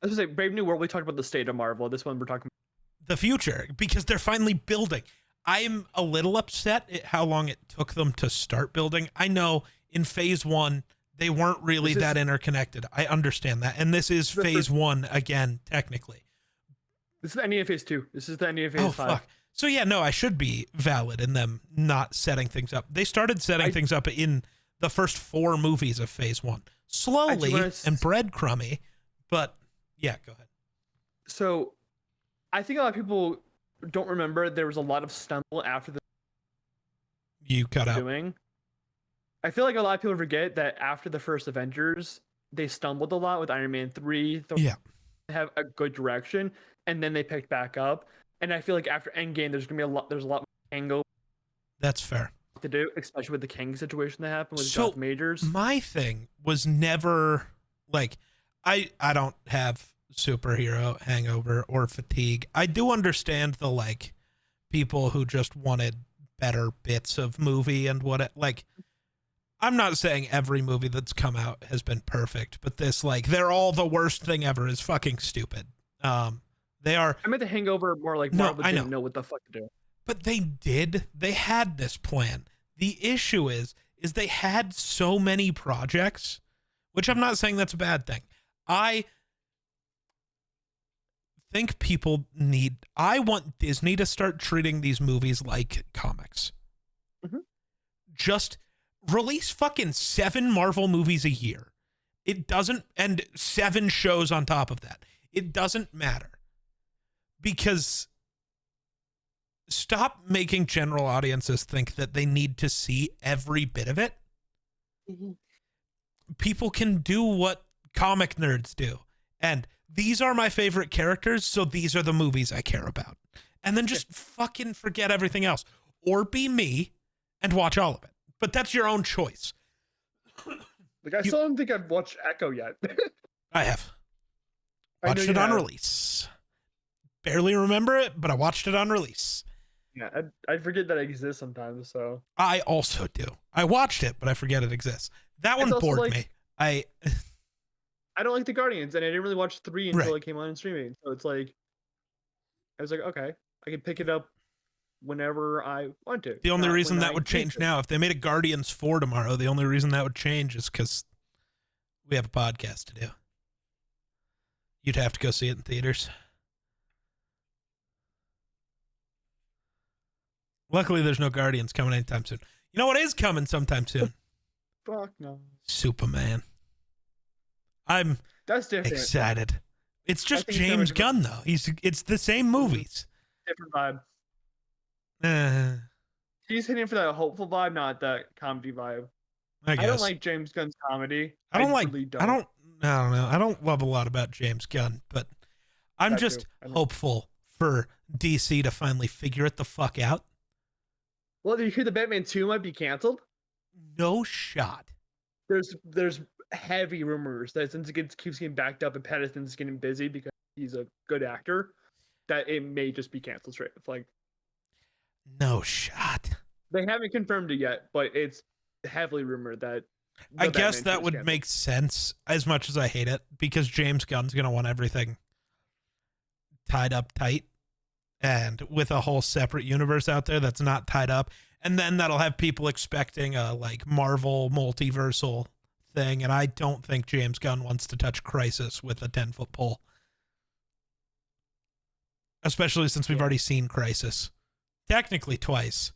I was going to say, Brave New World, we talked about the state of Marvel. This one, we're talking about the future, because they're finally building. I'm a little upset at how long it took them to start building. I know in phase 1, they weren't really that interconnected. I understand that. And this is phase 1 again, technically. This is the ending of phase 2. This is the ending of phase 5. Fuck. So yeah, no, I should be valid in them not setting things up. They started setting things up in the first 4 movies of phase 1. Slowly and breadcrumby, but yeah, go ahead. So I think a lot of people don't remember there was a lot of stumble after the you cut out. I feel like a lot of people forget that after the first Avengers, they stumbled a lot with Iron Man 3. Yeah. They have a good direction, and then they picked back up. And I feel like after Endgame, there's a lot more angle. That's fair. To do, especially with the Kang situation that happened with Jonathan Majors. My thing was never like, I don't have superhero hangover or fatigue. I do understand the like people who just wanted better bits of movie and what it like. I'm not saying every movie that's come out has been perfect, but this like they're all the worst thing ever is fucking stupid. They are. I meant the Hangover more like Marvel didn't know what the fuck to do. But they did. They had this plan. The issue is they had so many projects, which I'm not saying that's a bad thing. I think I want Disney to start treating these movies like comics. Mm-hmm. Just release fucking 7 Marvel movies a year. It doesn't, and 7 shows on top of that. It doesn't matter. Because stop making general audiences think that they need to see every bit of it. Mm-hmm. People can do what comic nerds do. And these are my favorite characters, so these are the movies I care about. And then just fucking forget everything else. Or be me and watch all of it. But that's your own choice. Like, I still don't think I've watched Echo yet. I have. Watched it on release. Barely remember it, but I watched it on release. Yeah, I forget that it exists sometimes, so. I also do. I watched it, but I forget it exists. That one bored me. I don't like the Guardians, and I didn't really watch 3 until Right. it came on in streaming. So it's like, I was like, okay, I can pick it up whenever I want to. The only Not reason when that I would need change to. now, if they made a Guardians 4 tomorrow, the only reason that would change is because we have a podcast to do. You'd have to go see it in theaters. Luckily, there's no Guardians coming anytime soon. You know what is coming sometime soon? Fuck no. Superman. I'm That's different. excited. It's just think it's James different. Gunn, though. It's the same movies. Different vibe. Uh, He's hitting for that hopeful vibe, not that comedy vibe. I guess. I don't like James Gunn's comedy. I don't really don't. I don't know. I don't love a lot about James Gunn, but I'm That just too. I know. hopeful for DC to finally figure it the fuck out. Well, did you hear the Batman 2 might be canceled? No shot. There's heavy rumors that since it keeps getting backed up and Pattinson's getting busy because he's a good actor, that it may just be canceled straight. It's like No shot. they haven't confirmed it yet, but it's heavily rumored that. I the guess Batman 2 that is would canceled. make sense as much as I hate it because James Gunn's going to want everything tied up tight and with a whole separate universe out there that's not tied up. And then that'll have people expecting a like Marvel multiversal thing. And I don't think James Gunn wants to touch Crisis with a 10-foot pole. Especially since we've already seen Crisis. Technically twice.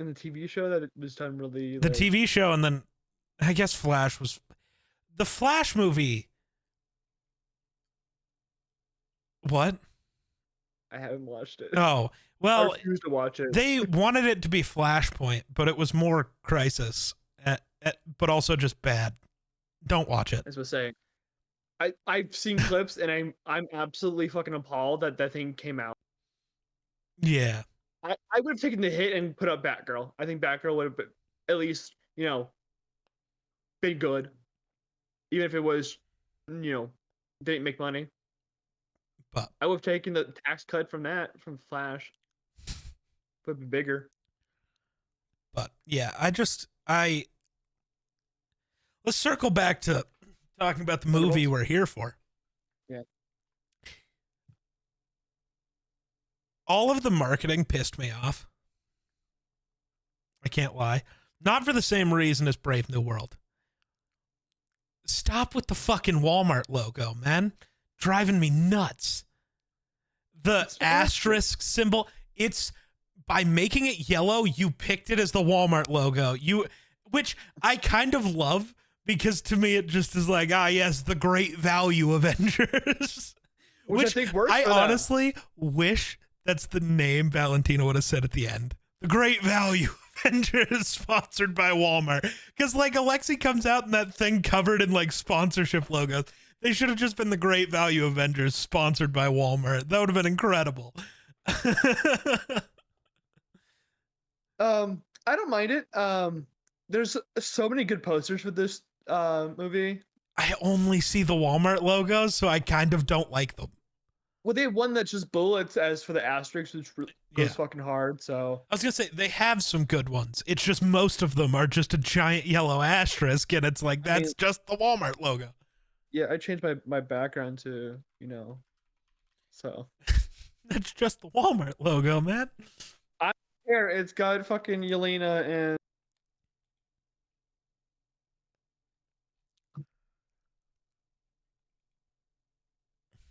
In the TV show that it was done really. The TV show, and then I guess Flash was. The Flash movie. What? I haven't watched it. Oh, I well, refuse to watch it. they wanted it to be Flashpoint, but it was more Crisis, but also just bad. Don't watch it. As I was saying, I've seen clips and I'm absolutely fucking appalled that that thing came out. Yeah. I would have taken the hit and put up Batgirl. I think Batgirl would have been, at least, been good. Even if it was, didn't make money. But I would have taken the tax cut from Flash. Would be bigger. But yeah, let's circle back to talking about the movie we're here for. Yeah. All of the marketing pissed me off. I can't lie. Not for the same reason as Brave New World. Stop with the fucking Walmart logo, man. Driving me nuts. The asterisk symbol, it's by making it yellow, you picked it as the Walmart logo. Which I kind of love because to me it just is like, yes, the Great Value Avengers. Which I think works I for them. honestly wish that's the name Valentina would have said at the end. The Great Value Avengers sponsored by Walmart. Because like Alexi comes out in that thing covered in like sponsorship logos. They should have just been the Great Value Avengers sponsored by Walmart. That would have been incredible. I don't mind it. There's so many good posters for this movie. I only see the Walmart logos, so I kind of don't like them. Well, they have one that's just bullets as for the asterisks, which goes Yeah. fucking hard. So I was going to say, they have some good ones. It's just most of them are just a giant yellow asterisk, and it's like, that's just the Walmart logo. yeah, I changed my background to so That's just the Walmart logo, man. here it's got fucking Yelena and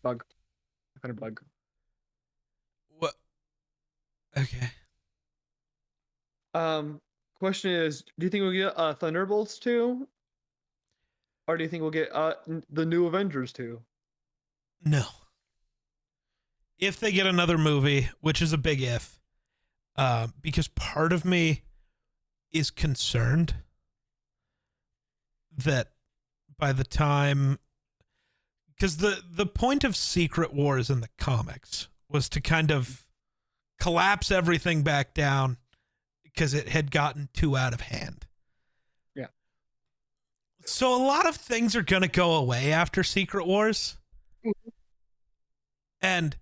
bug. I found a bug. What? Okay. Question is, do you think we'll get Thunderbolts 2? Or do you think we'll get the new Avengers 2? No. If they get another movie, which is a big if, because part of me is concerned that by the time, because the point of Secret Wars in the comics was to kind of collapse everything back down because it had gotten too out of hand. Yeah. So a lot of things are going to go away after Secret Wars. And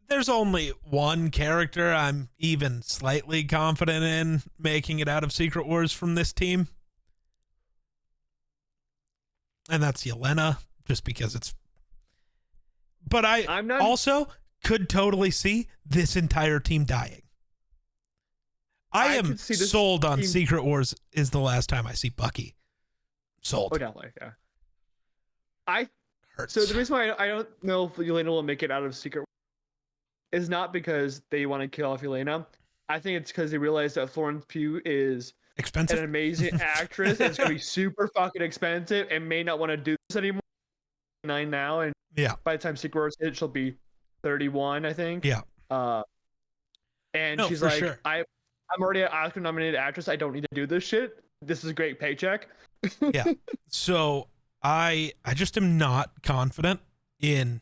there's only one character I'm even slightly confident in making it out of Secret Wars from this team. and that's Yelena, just because it's. But I'm not also could totally see this entire team dying. I am could see this sold on team- Secret Wars is the last time I see Bucky. Sold. Oh, definitely, yeah. I Hurts. So the reason why I don't know if Yelena will make it out of Secret is not because they want to kill off Yelena. I think it's because they realize that Florence Pugh is Expensive. an amazing actress. And it's gonna be super fucking expensive and may not want to do this anymore. 9 now, and Yeah. by the time Secret Wars hits, she'll be 31, I think. Yeah. And No, she's for like, sure. I'm already an Oscar-nominated actress. I don't need to do this shit. This is a great paycheck. Yeah. So I just am not confident in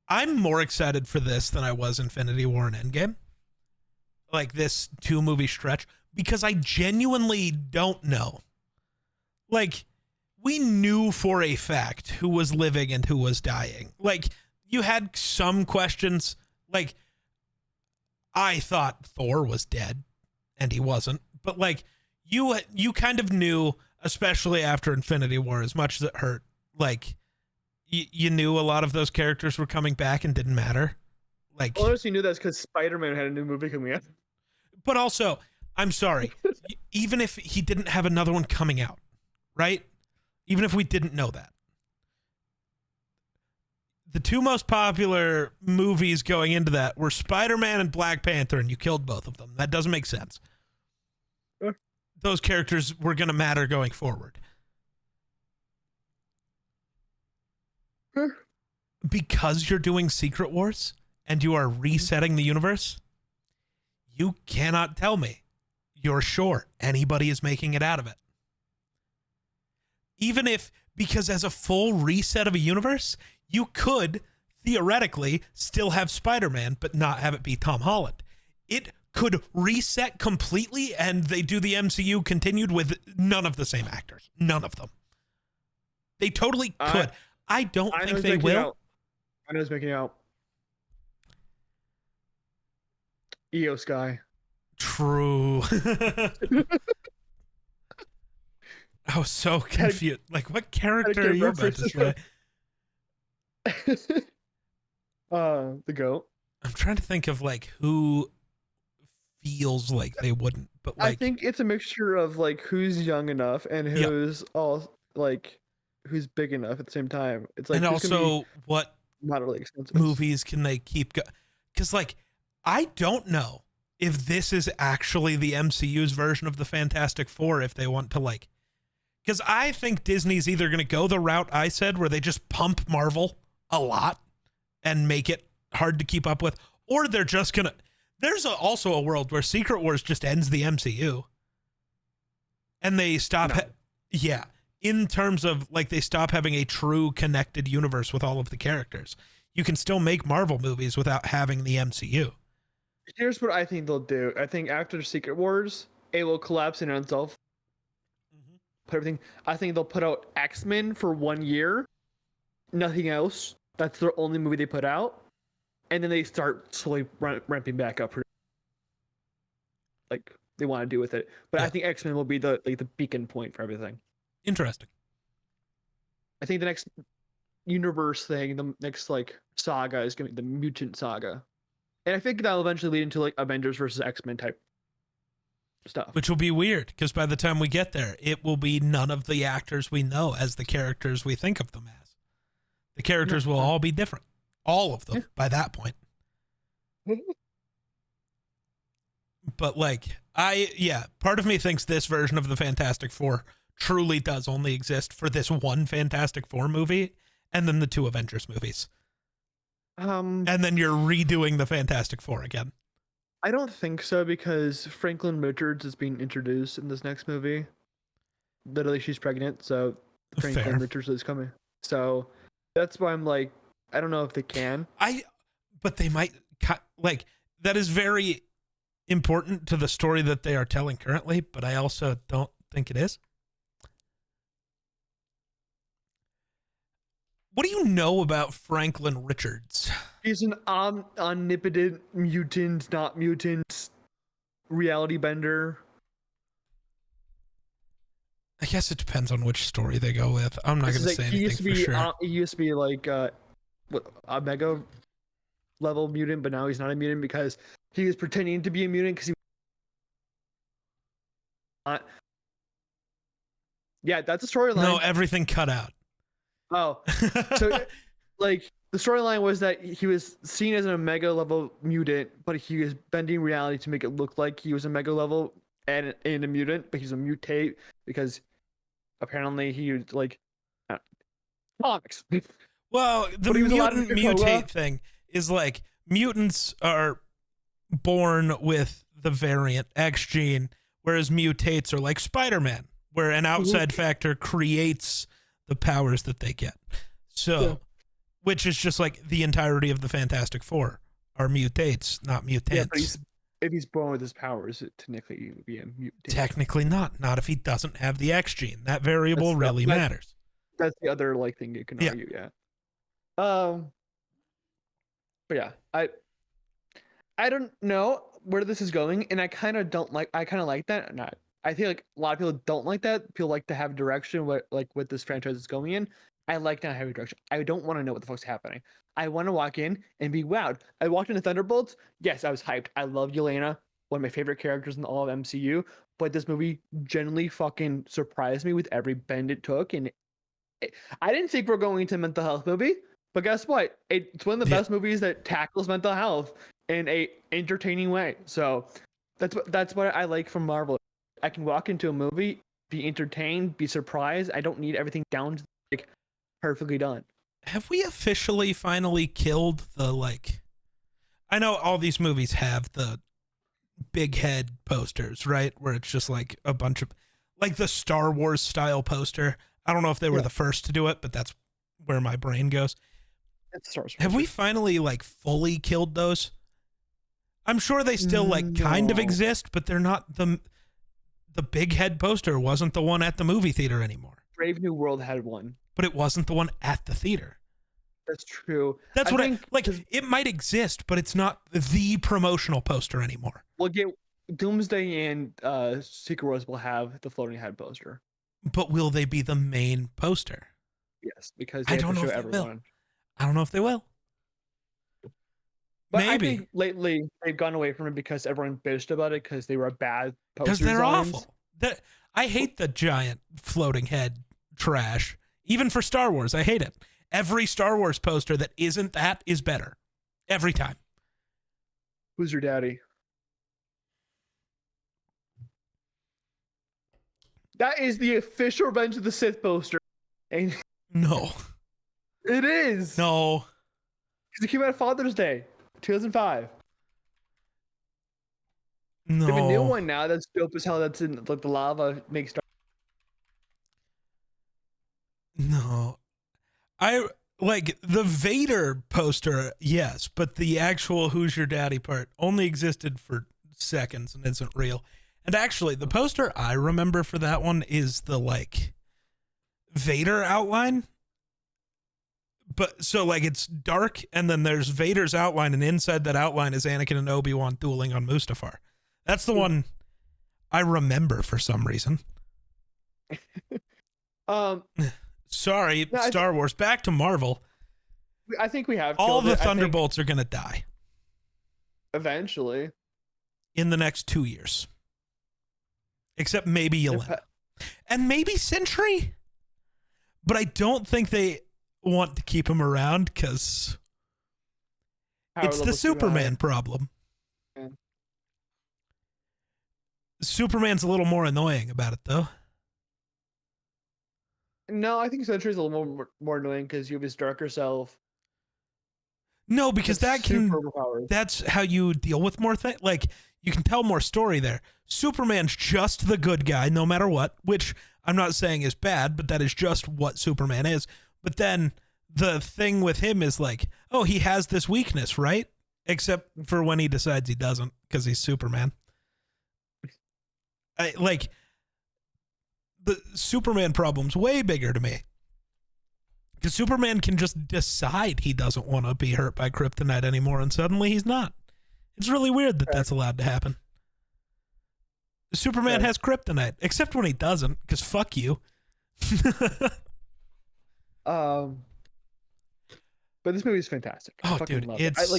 I'm more excited for this than I was Infinity War and Endgame. Like this 2-movie stretch, because I genuinely don't know. Like, we knew for a fact who was living and who was dying. Like, you had some questions. Like, I thought Thor was dead, and he wasn't. But like, you kind of knew, especially after Infinity War, as much as it hurt. Like, you knew a lot of those characters were coming back and didn't matter. Like, Honestly, knew that's because Spider-Man had a new movie coming out. but also, I'm sorry, even if he didn't have another one coming out, right? Even if we didn't know that. The 2 most popular movies going into that were Spider-Man and Black Panther, and you killed both of them. That doesn't make sense. Sure. Those characters were going to matter going forward. Sure. Because you're doing Secret Wars and you are resetting the universe, you cannot tell me you're sure anybody is making it out of it. Even if, because as a full reset of a universe, you could theoretically still have Spider-Man, but not have it be Tom Holland. It could reset completely and they do the MCU continued with none of the same actors. None of them. They totally could. I don't think they will. I know who's making out. EO Sky. True. I was so confused. Like, what character are you about to say? The goat. I'm trying to think of like who feels like they wouldn't, but like I think it's a mixture of like who's young enough and who's all like who's big enough at the same time. It's like and also what moderately expensive movies can they keep going? Because like I don't know if this is actually the MCU's version of the Fantastic Four if they want to like. Because I think Disney's either going to go the route I said where they just pump Marvel a lot and make it hard to keep up with, or they're just going to. There's also a world where Secret Wars just ends the MCU and they stop. No. In terms of like they stop having a true connected universe with all of the characters. You can still make Marvel movies without having the MCU. Here's what I think they'll do. I think after Secret Wars, it will collapse in on itself. Put everything. I think they'll put out X-Men for 1 year, nothing else. That's their only movie they put out, and then they start slowly ramping back up. Like they want to do with it, but I think X-Men will be the beacon point for everything. Interesting. I think the next universe thing, the next like saga is gonna be the mutant saga, and I think that'll eventually lead into like Avengers versus X-Men type stuff. Which will be weird because by the time we get there, it will be none of the actors we know as the characters we think of them as. The characters will all be different. All of them by that point. But like, part of me thinks this version of the Fantastic Four truly does only exist for this one Fantastic Four movie and then the 2 Avengers movies. And then you're redoing the Fantastic Four again. I don't think so because Franklin Richards is being introduced in this next movie. Literally, she's pregnant, so Franklin Richards is coming. So that's why I'm like, I don't know if they can. But they might like that is very important to the story that they are telling currently. But I also don't think it is. What do you know about Franklin Richards? He's an omnipotent mutant, not mutant, reality bender. I guess it depends on which story they go with. I'm not This going is to like say anything for sure. he used to be like a mega level mutant, but now he's not a mutant because he was pretending to be a mutant because he not. Yeah, that's a storyline. No, everything cut out. Oh, so like the storyline was that he was seen as a mega level mutant, but he was bending reality to make it look like he was a mega level and a mutant, but he's a mutate because apparently he was like comics. Well, the But he was allowed mutant to do mutate Cola. thing is like mutants are born with the variant X gene, whereas mutates are like Spider-Man, where an outside factor creates the powers that they get. So, Yeah. which is just like the entirety of the Fantastic Four are mutates, not mutants. Yeah, but if he's born with his powers, it technically he would be a mutant. Technically not if he doesn't have the X gene. That variable really matters. That's the other like thing you can argue. Yeah. But yeah, I don't know where this is going, and I kind of like that. Not. I feel like a lot of people don't like that. People like to have direction what this franchise is going in. I like not having direction. I don't want to know what the fuck's happening. I want to walk in and be wowed. I walked into Thunderbolts. Yes, I was hyped. I love Yelena, one of my favorite characters in all of MCU. But this movie genuinely fucking surprised me with every bend it took, and I didn't think we're going to a mental health movie. But guess what? It's one of the best movies that tackles mental health in a entertaining way. So that's what I like from Marvel. I can walk into a movie, be entertained, be surprised. I don't need everything down to like perfectly done. Have we officially finally killed the like? I know all these movies have the big head posters, right? Where it's just like a bunch of like the Star Wars style poster. I don't know if they were the first to do it, but that's where my brain goes. Have we finally like fully killed those? I'm sure they still like kind of exist, but they're not the big head poster wasn't the one at the movie theater anymore. Brave New World had one, but it wasn't the one at the theater. That's true. That's what I like. It might exist, but it's not the promotional poster anymore. We'll get Doomsday and Secret Wars will have the floating head poster. But will they be the main poster? Yes, because I don't know if they will. I don't know if they will. But maybe. I think lately they've gone away from it because everyone bitched about it because they were bad poster because they're designs. awful. I hate the giant floating head trash. Even for Star Wars, I hate it. Every Star Wars poster that isn't that is better. Every time. Who's your daddy? That is the official Revenge of the Sith poster. And no. It is. No. Because it came out Father's Day, 2005. No. They have a new one now that's dope as hell. That's in like the lava makes. No. I like the Vader poster, yes, but the actual Who's Your Daddy part only existed for seconds and isn't real. And actually, the poster I remember for that one is the like Vader outline. But so like it's dark and then there's Vader's outline and inside that outline is Anakin and Obi-Wan dueling on Mustafar. That's the one I remember for some reason. Sorry, no, Star Wars. Back to Marvel. I think we have all the Thunderbolts are going to die. Eventually. In the next 2 years. Except maybe Yelena. And maybe Sentry. But I don't think they want to keep him around because it's the Superman problem. Yeah. Superman's a little more annoying about it, though. No, I think Sentry's a little more annoying because you have his darker self. No, because that's how you deal with more things. Like, you can tell more story there. Superman's just the good guy, no matter what, which I'm not saying is bad, but that is just what Superman is. But then the thing with him is like, oh, he has this weakness, right? Except for when he decides he doesn't because he's Superman. Like, the Superman problem's way bigger to me. Because Superman can just decide he doesn't want to be hurt by kryptonite anymore, and suddenly he's not. It's really weird that that's allowed to happen. Superman Okay. has kryptonite, except when he doesn't, because fuck you. Um, but this movie is fantastic. I Oh, fucking dude, love it. I it's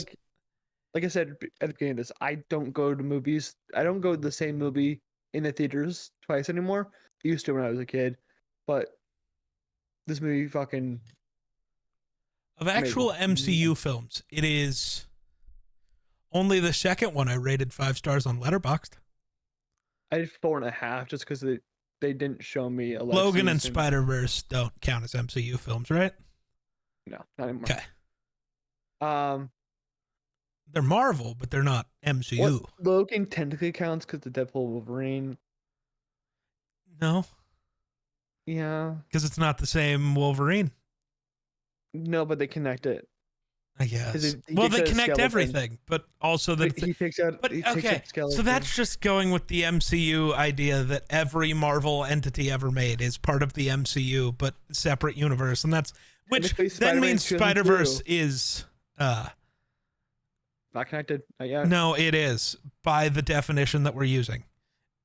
like I said at the beginning of this, I don't go to movies. I don't go to the same movie in the theaters twice anymore. I used to when I was a kid, but this movie fucking of actual amazing. MCU films. It is only the second one I rated 5 stars on Letterboxd. I did 4.5 just because they didn't show me Logan Alexis and Spider-Verse don't count as MCU films, right? No, not anymore. Okay. Um, They're Marvel, but they're not MCU. what Logan technically counts because the Deadpool Wolverine. No, Yeah, because it's not the same Wolverine, no, but they connect it. I guess. He Well, takes they out a connect skeleton. everything, but also that. He takes out. But He takes okay, out the skeleton. so that's just going with the MCU idea that every Marvel entity ever made is part of the MCU, but separate universe, and that's which Technically, then means Spider-Man 2 and Spider-Verse 2. is. Not connected. Not yet. No, it is by the definition that we're using.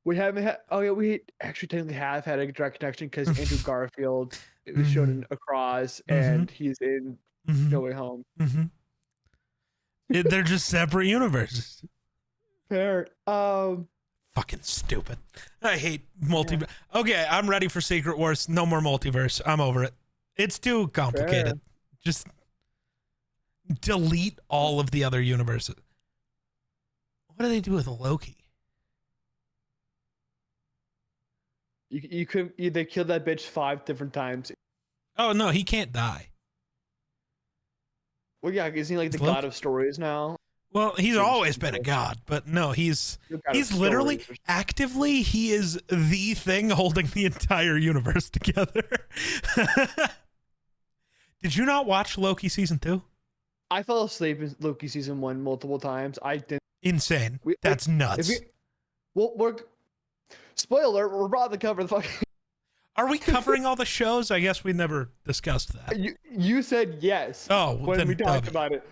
We haven't had. Oh yeah, we actually technically have had a direct connection because Andrew Garfield was shown in Across, and he's in No Way Home. They're just separate universes. Fair. Fucking stupid. I hate multiverse. Yeah. Okay, I'm ready for Secret Wars. No more multiverse. I'm over it. It's too complicated. Fair. Just delete all of the other universes. What do they do with Loki? They killed that bitch 5 different times. Oh no, he can't die. Well, yeah, isn't he like the Loki? god of stories now? Well, he's always been a god, but no, he's literally actively he is the thing holding the entire universe together. Did you not watch Loki season 2? I fell asleep in Loki season 1 multiple times. I didn't. Insane. That's nuts. We're spoiler. We're about to cover the fucking. Are we covering all the shows? I guess we never discussed that. You said yes. Oh, when we talked about it,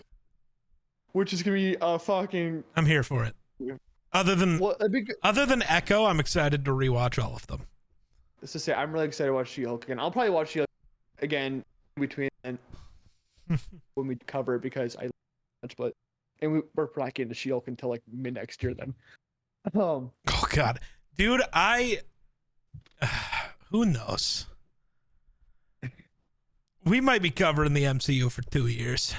which is gonna be a fucking. I'm here for it. Yeah. Other than Echo, I'm excited to rewatch all of them. Let's just say I'm really excited to watch She-Hulk again. I'll probably watch She-Hulk again between and when we cover it because I much, but we're not getting to She-Hulk until like mid next year then. Oh God, dude, who knows? We might be covering the MCU for 2 years.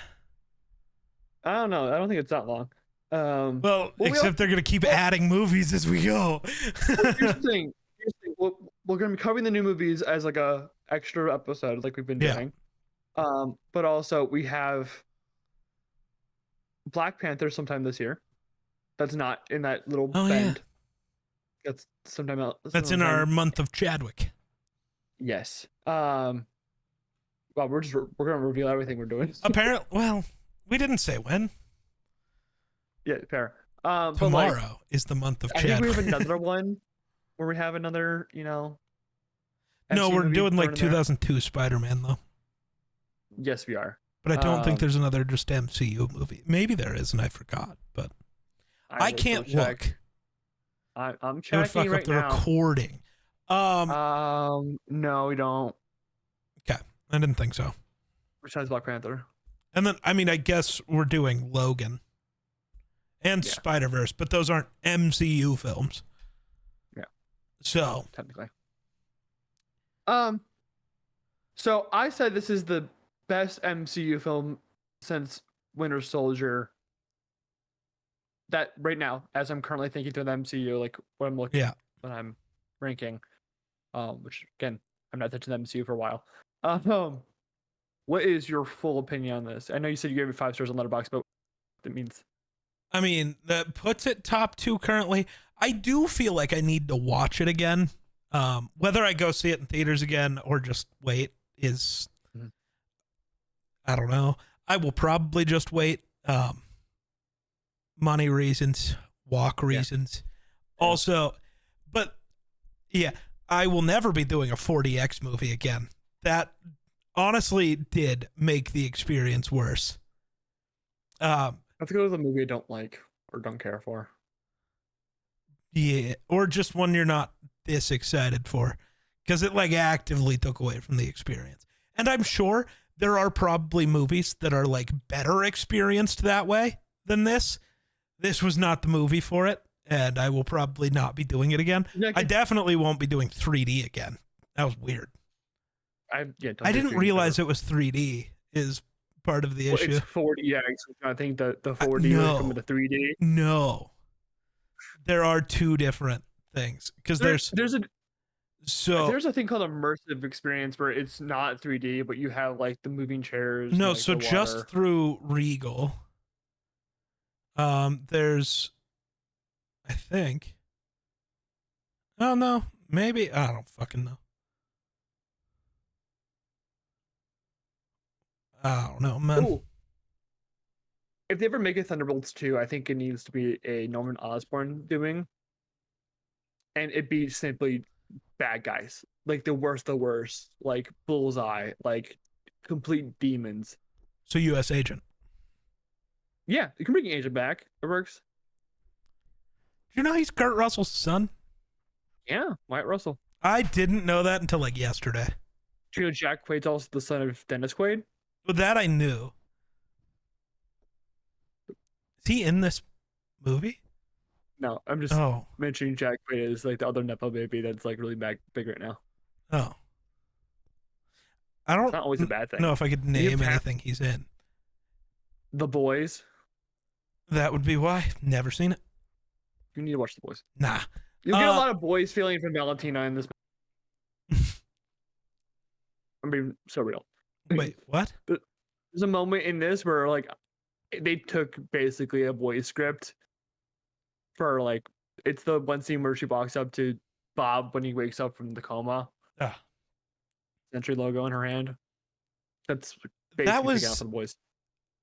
I don't know. I don't think it's that long. Except they're gonna keep adding movies as we go. Here's the thing. We're gonna be covering the new movies as like a extra episode, like we've been doing. But also we have Black Panther sometime this year. That's not in that little bend. Yeah. That's sometime else. That's in our month of Chadwick. Yes. Well, we're gonna reveal everything we're doing. Apparently, well, we didn't say when. Yeah, fair. Tomorrow is the month of Chadwick. I think we have another one where we have another, No, we're doing like 2002 Spider-Man though. Yes, we are. But I don't think there's another just MCU movie. Maybe there is, and I forgot. But I can't look. I'm checking right now. Recording. No, we don't. Okay, I didn't think so. Besides Black Panther. And then, I mean, I guess we're doing Logan and Spider-Verse, but those aren't MCU films. Yeah. So technically. So I said this is the best MCU film since Winter Soldier. That right now, as I'm currently thinking through the MCU, like what I'm looking at when I'm ranking, which again, I'm not touching the MCU for a while. What is your full opinion on this? I know you said you gave it 5 stars on Letterboxd, but that means. I mean, that puts it top 2 currently. I do feel like I need to watch it again. Whether I go see it in theaters again or just wait is, I don't know. I will probably just wait. Money reasons, walk reasons. Yeah. Also, but yeah, I will never be doing a 4DX movie again. That honestly did make the experience worse. Let's go to the movie I don't like or don't care for. Yeah, or just one you're not this excited for, because it like actively took away from the experience. And I'm sure there are probably movies that are like better experienced that way than this. This was not the movie for it, and I will probably not be doing it again. I definitely won't be doing 3D again. That was weird. I didn't realize it was 3D is part of the issue. It's 4D. Yeah, I think the 4D was coming to 3D. No. There are two different things, because there's a thing called immersive experience where it's not 3D, but you have like the moving chairs. No, like, so just through Regal, there's, I think, oh no, maybe, I don't fucking know. I don't know, man. Ooh. If they ever make a Thunderbolts 2, I think it needs to be a Norman Osborn doing. And it'd be simply bad guys. Like the worst, like Bullseye, like complete demons. So U.S. Agent. Yeah, you can bring an agent back. It works. Do you know he's Kurt Russell's son? Yeah, Wyatt Russell. I didn't know that until like yesterday. Do you know Jack Quaid's also the son of Dennis Quaid? Well, that I knew. Is he in this movie? No, I'm just mentioning Jack Quaid is like the other Nepo baby that's like really big right now. Oh. I don't. It's not always a bad thing. No, if I could name anything he's in. The Boys. That would be why. Never seen it. You need to watch The Boys. Nah. You'll get a lot of boys feeling from Valentina in this. I'm being so real. Wait, what? There's a moment in this where like they took basically a boys script for like, it's the one scene where she walks up to Bob when he wakes up from the coma. Century logo in her hand. That's basically that was out for the boys.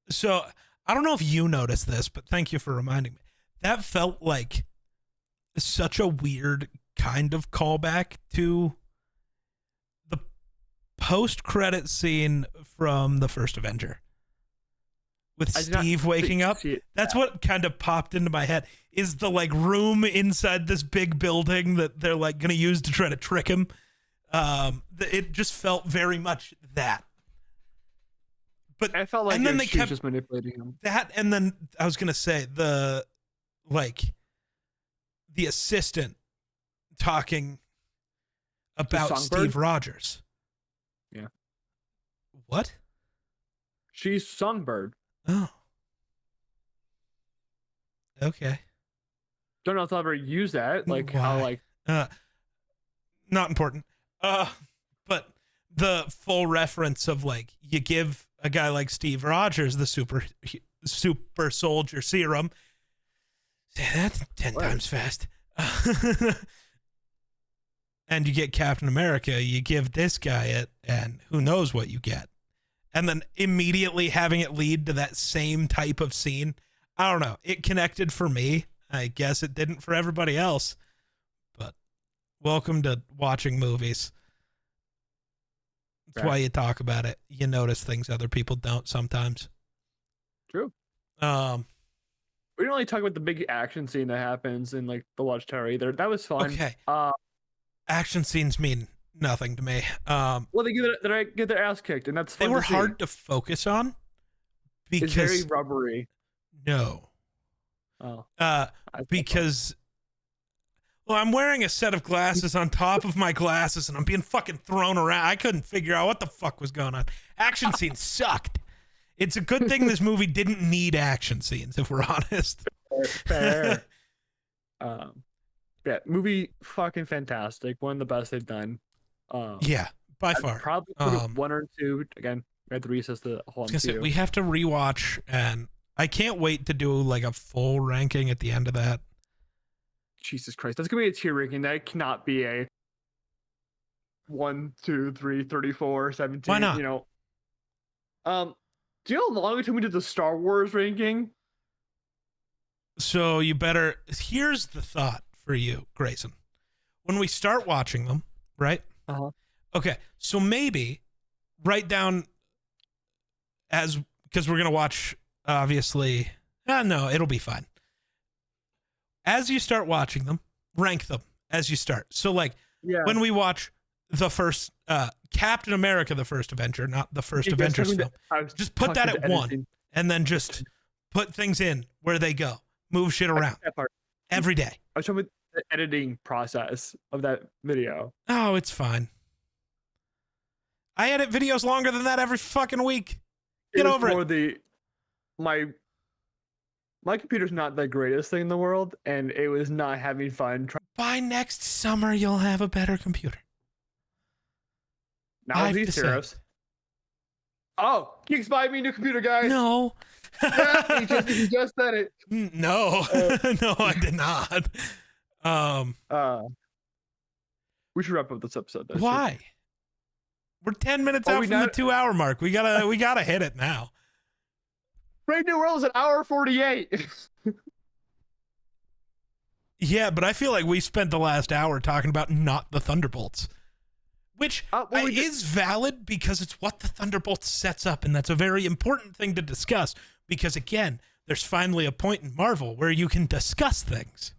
So I don't know if you noticed this, but thank you for reminding me. That felt like such a weird kind of callback to the post-credit scene from the first Avenger with Steve waking up. That's what kind of popped into my head, is the like room inside this big building that they're like going to use to try to trick him. It just felt very much that. But I felt like and then they kept just manipulating him. That, and then I was gonna say the assistant talking about Steve Rogers. Yeah. What? She's Songbird. Oh. Okay. Don't know if I'll ever use that. Like how like not important. But the full reference of like, you give a guy like Steve Rogers the super soldier serum. That's 10 times fast. And you get Captain America, you give this guy it, and who knows what you get. And then immediately having it lead to that same type of scene. I don't know. It connected for me. I guess it didn't for everybody else. But welcome to watching movies. That's why you talk about it. You notice things other people don't sometimes. True. We didn't really talk about the big action scene that happens in like the Watchtower either. That was fun. Okay. Action scenes mean nothing to me. Well, they get their ass kicked, and that's fun. They were hard to focus on because it's very rubbery. No. Oh. Because. Well, I'm wearing a set of glasses on top of my glasses, and I'm being fucking thrown around. I couldn't figure out what the fuck was going on. Action scenes sucked. It's a good thing this movie didn't need action scenes, if we're honest. Fair. Yeah, movie fucking fantastic. One of the best they've done. Yeah, by far. Probably put it 1 or 2. Again, we had to recess the whole MCU. We have to rewatch, and I can't wait to do like a full ranking at the end of that. Jesus Christ, that's gonna be a tier ranking. That cannot be a 1, 2, 3, 34, 17. Why not? You know. Do you know how long it took me to the Star Wars ranking? So you better. Here's the thought for you, Grayson. When we start watching them, right? Okay, so maybe write down because we're gonna watch. Obviously, no, it'll be fine. As you start watching them, rank them as you start. So like Yeah. when we watch the first Captain America, the first Avenger, not the first You guys Avengers talking film, to- just put that talking at to 1 editing. and then just put things in where they go, move shit around That part. every day. I was talking about the editing process of that video. Oh, it's fine. I edit videos longer than that every fucking week. Get over it. My computer's not the greatest thing in the world, and it was not having fun. By next summer, you'll have a better computer. Now I've these decided. tariffs. Oh, Geeks buy me a new computer, guys. No. Yeah, he just said it. No. No, I did not. We should wrap up this episode. Though, Why? We're 10 minutes out from the 2-hour mark. We gotta hit it now. Brave New World is an hour 48. Yeah, but I feel like we spent the last hour talking about not the Thunderbolts, which is valid because it's what the Thunderbolts sets up, and that's a very important thing to discuss because, again, there's finally a point in Marvel where you can discuss things.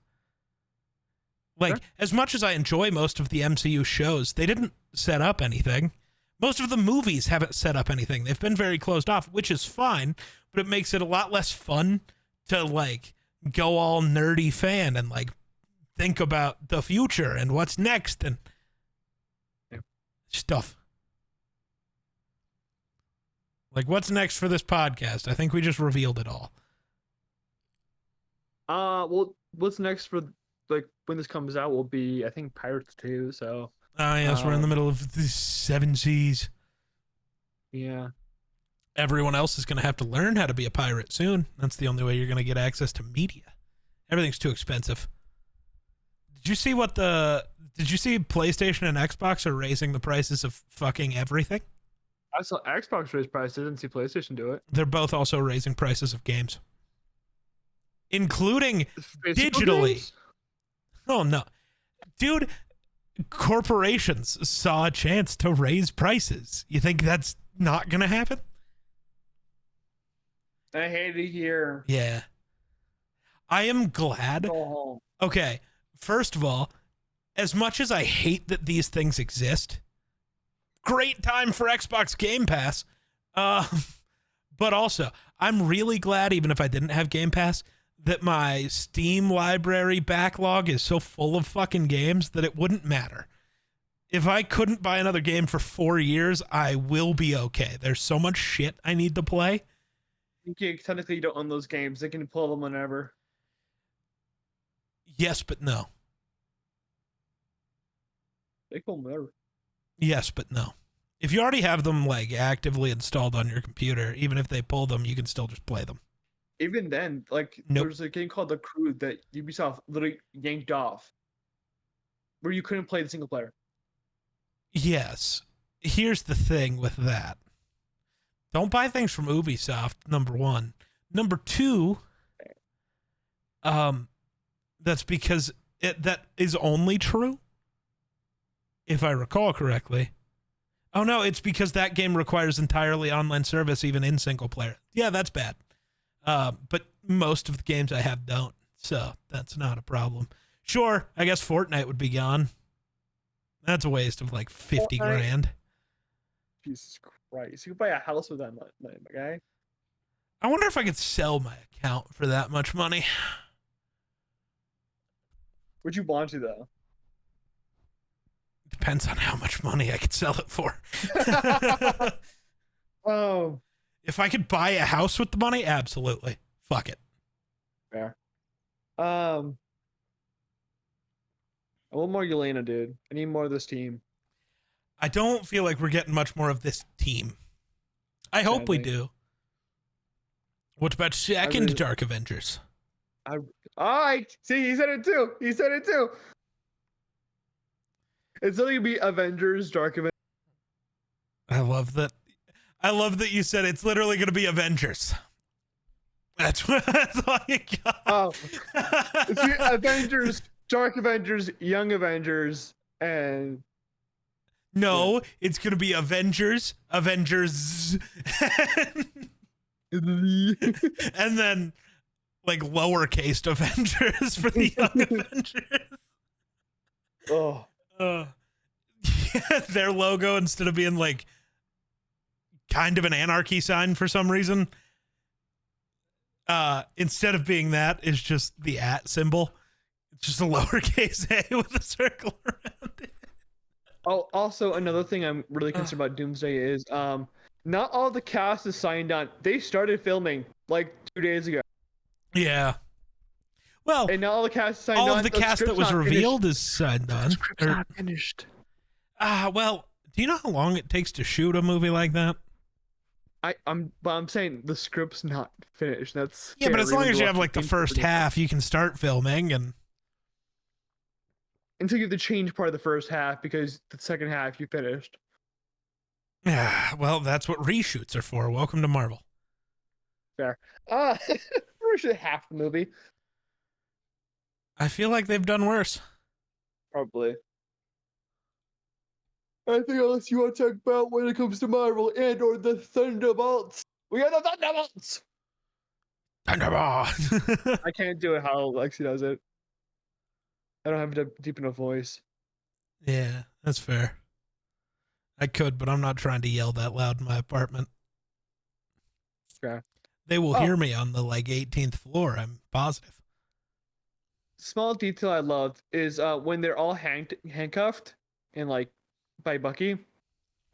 Like, Sure. as much as I enjoy most of the MCU shows, they didn't set up anything. Most of the movies haven't set up anything. They've been very closed off, which is fine, but it makes it a lot less fun to, like, go all nerdy fan and, like, think about the future and what's next and stuff. Like, what's next for this podcast? I think we just revealed it all. Well, what's next for, like, when this comes out will be, I think, Pirates 2, so. Oh, yes, we're in the middle of the 7 seas. Yeah. Everyone else is going to have to learn how to be a pirate soon. That's the only way you're going to get access to media. Everything's too expensive. Did you see PlayStation and Xbox are raising the prices of fucking everything? I saw Xbox raise prices. I didn't see PlayStation do it. They're both also raising prices of games. Including Physical digitally. games? Oh, no. Dude, corporations saw a chance to raise prices. You think that's not going to happen? I hate it here. Yeah. I am glad. Go home. Okay, first of all, as much as I hate that these things exist, great time for Xbox Game Pass. But also, I'm really glad, even if I didn't have Game Pass, that my Steam library backlog is so full of fucking games that it wouldn't matter. If I couldn't buy another game for 4 years, I will be okay. There's so much shit I need to play. Technically, you don't own those games. They can pull them whenever. Yes, but no. They pull them whenever. Yes, but no. If you already have them like actively installed on your computer, even if they pull them, you can still just play them. Even then, like, Nope. There's a game called The Crew that Ubisoft literally yanked off, where you couldn't play the single player. Yes. Here's the thing with that. Don't buy things from Ubisoft, number one. Number two, that's because that is only true, if I recall correctly. Oh, no, it's because that game requires entirely online service, even in single player. Yeah, that's bad. But most of the games I have don't, so that's not a problem. Sure, I guess Fortnite would be gone. That's a waste of like 50 grand. Jesus Christ. You could buy a house with that money, my guy. I wonder if I could sell my account for that much money. Would you want to, though? Depends on how much money I could sell it for. Oh. If I could buy a house with the money, absolutely. Fuck it. Fair. I want more Yelena, dude. I need more of this team. I don't feel like we're getting much more of this team. I hope we do. What about second Dark Avengers? Alright! See, he said it too! He said it too! It's only gonna be Avengers, Dark Avengers. I love that you said it's literally going to be Avengers. That's all you got. Oh. It's Avengers, Dark Avengers, Young Avengers, and... No, it's going to be Avengers, and then like lowercase Avengers for the Young Avengers. Oh, Their logo, instead of being like kind of an anarchy sign for some reason, instead of being that, is just the @ symbol. It's just a lowercase a with a circle around it. oh, also another thing I'm really concerned about Doomsday is not all the cast is signed on. They started filming like 2 days ago. Yeah. Well, And not all the cast is signed all on. of the cast that script's was not revealed finished. is signed on. The script's not finished. Well, do you know how long it takes to shoot a movie like that? I'm saying the script's not finished. That's Yeah, but as long as you have watch like the the first half, you can start filming and until you have to change part of the first half because the second half you finished. yeah, well, that's what reshoots are for. Welcome to Marvel. Fair. We should half the movie. I feel like they've done worse. Probably. Anything else you want to talk about when it comes to Marvel and or the Thunderbolts? We are the Thunderbolts! Thunderbolt. I can't do it how Lexi does it. I don't have a deep enough voice. Yeah, that's fair. I could, but I'm not trying to yell that loud in my apartment. Fair. They will hear me on the like 18th floor. I'm positive. Small detail I loved is when they're all handcuffed and like by Bucky.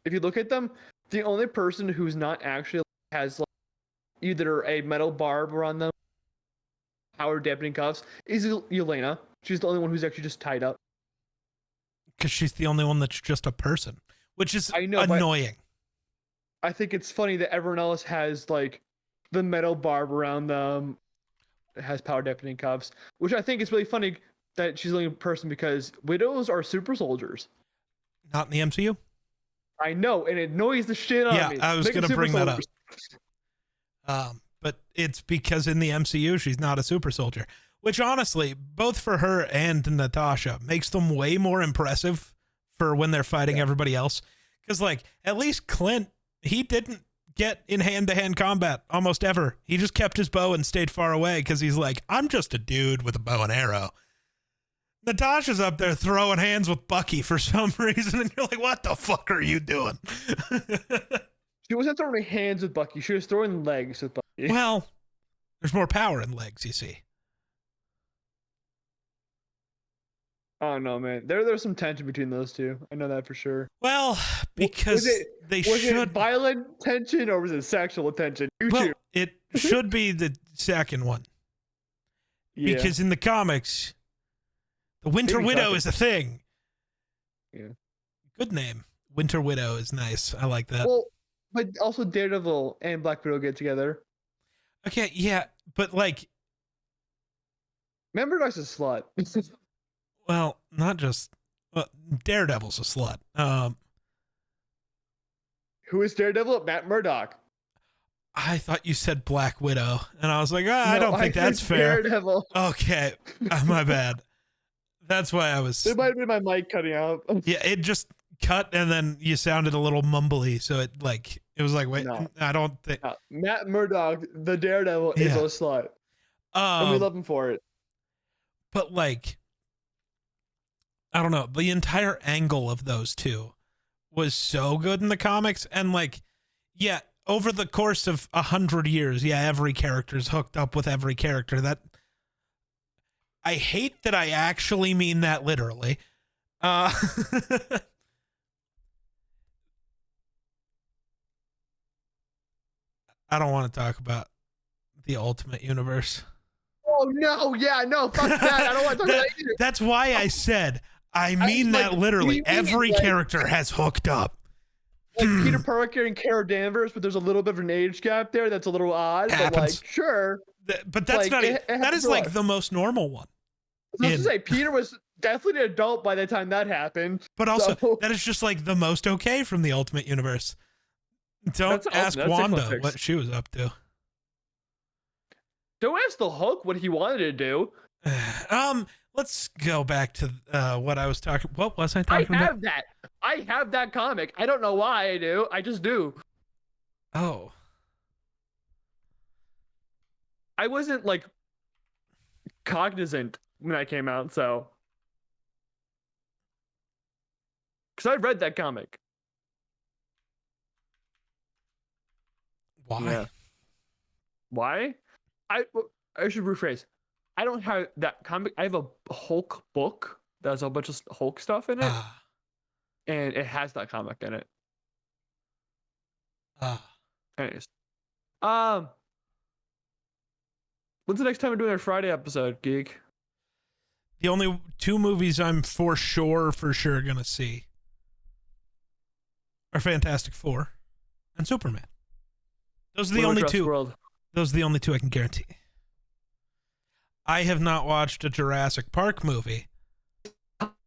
If you look at them, the only person who's not actually has like, either a metal barb around them, power dampening cuffs, is Yelena. She's the only one who's actually just tied up. Because she's the only one that's just a person, which is I know, annoying. I think it's funny that everyone else has like the metal barb around them, has power dampening cuffs, which I think is really funny that she's the only person because widows are super soldiers. Not in the MCU? I know, and it annoys the shit out of me. Yeah, I was Make them going to super bring that soldiers. up. But it's because in the MCU, she's not a super soldier, which honestly, both for her and Natasha, makes them way more impressive for when they're fighting everybody else. Because, like, at least Clint, he didn't get in hand-to-hand combat almost ever. He just kept his bow and stayed far away because he's like, I'm just a dude with a bow and arrow. Natasha's up there throwing hands with Bucky for some reason, and you're like, what the fuck are you doing? She wasn't throwing hands with Bucky. She was throwing legs with Bucky. Well, there's more power in legs, you see. Oh no, man. There's some tension between those two. I know that for sure. Well, because they was should. it violent tension or was it sexual tension? Well, it should be the second one. Yeah. Because in the comics, the Winter Widow is a thing. Yeah. Good name. Winter Widow is nice. I like that. Well, but also Daredevil and Black Widow get together. Okay, yeah, but like, Remember, that's a slut. well, not just Daredevil's a slut. Who is Daredevil? Matt Murdock. I thought you said Black Widow, and I was like, I No, don't think that's fair. Daredevil. Okay, my bad. That's why I was. It might have been my mic cutting out. Yeah, it just cut, and then you sounded a little mumbly, so it was like, wait, No. I don't think. No, Matt Murdock, the Daredevil, is a slut, and we love him for it. But like, I don't know, the entire angle of those two was so good in the comics, and like, yeah, over the course of 100 years, yeah, every character's hooked up with every character. That I hate that I actually mean that literally. I don't want to talk about the Ultimate Universe. Oh no, yeah, no, fuck that. I don't want to talk about that either. That's why I said I mean that literally. Every character has hooked up. Like Peter Parker and Carol Danvers, but there's a little bit of an age gap there that's a little odd. Happens. But like, sure. But that's like, not. That is like us. the most normal one. I was to say Peter was definitely an adult by the time that happened. But also, so, that is just like the most okay from the Ultimate Universe. Don't ask Wanda what she was up to. Don't ask the Hulk what he wanted to do. Let's go back to what I was talking. What was I talking about? I have that comic. I don't know why I do. I just do. Oh. I wasn't like cognizant when that came out, so Because I read that comic. Why? Yeah. Why? I should rephrase. I don't have that comic. I have a Hulk book that has a bunch of Hulk stuff in it, Ah. and it has that comic in it. Anyways, when's the next time we're doing our Friday episode, Geek? The only 2 movies I'm for sure gonna see are Fantastic Four and Superman. Those are the only 2. Those are the only 2 I can guarantee. I have not watched a Jurassic Park movie.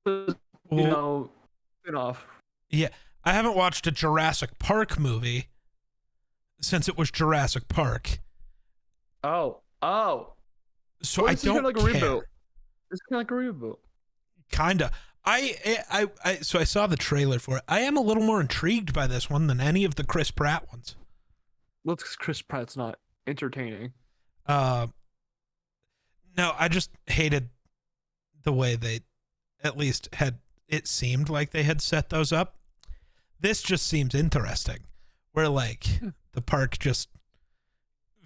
Spin-off. Yeah, I haven't watched a Jurassic Park movie since it was Jurassic Park. Oh. So I don't kind of like a care. reboot. It's kind of like a reboot. Kinda. So I saw the trailer for it. I am a little more intrigued by this one than any of the Chris Pratt ones. Well, it's 'cause Chris Pratt's not entertaining. No, I just hated the way they at least had it seemed like they had set those up. This just seems interesting. Where like the park just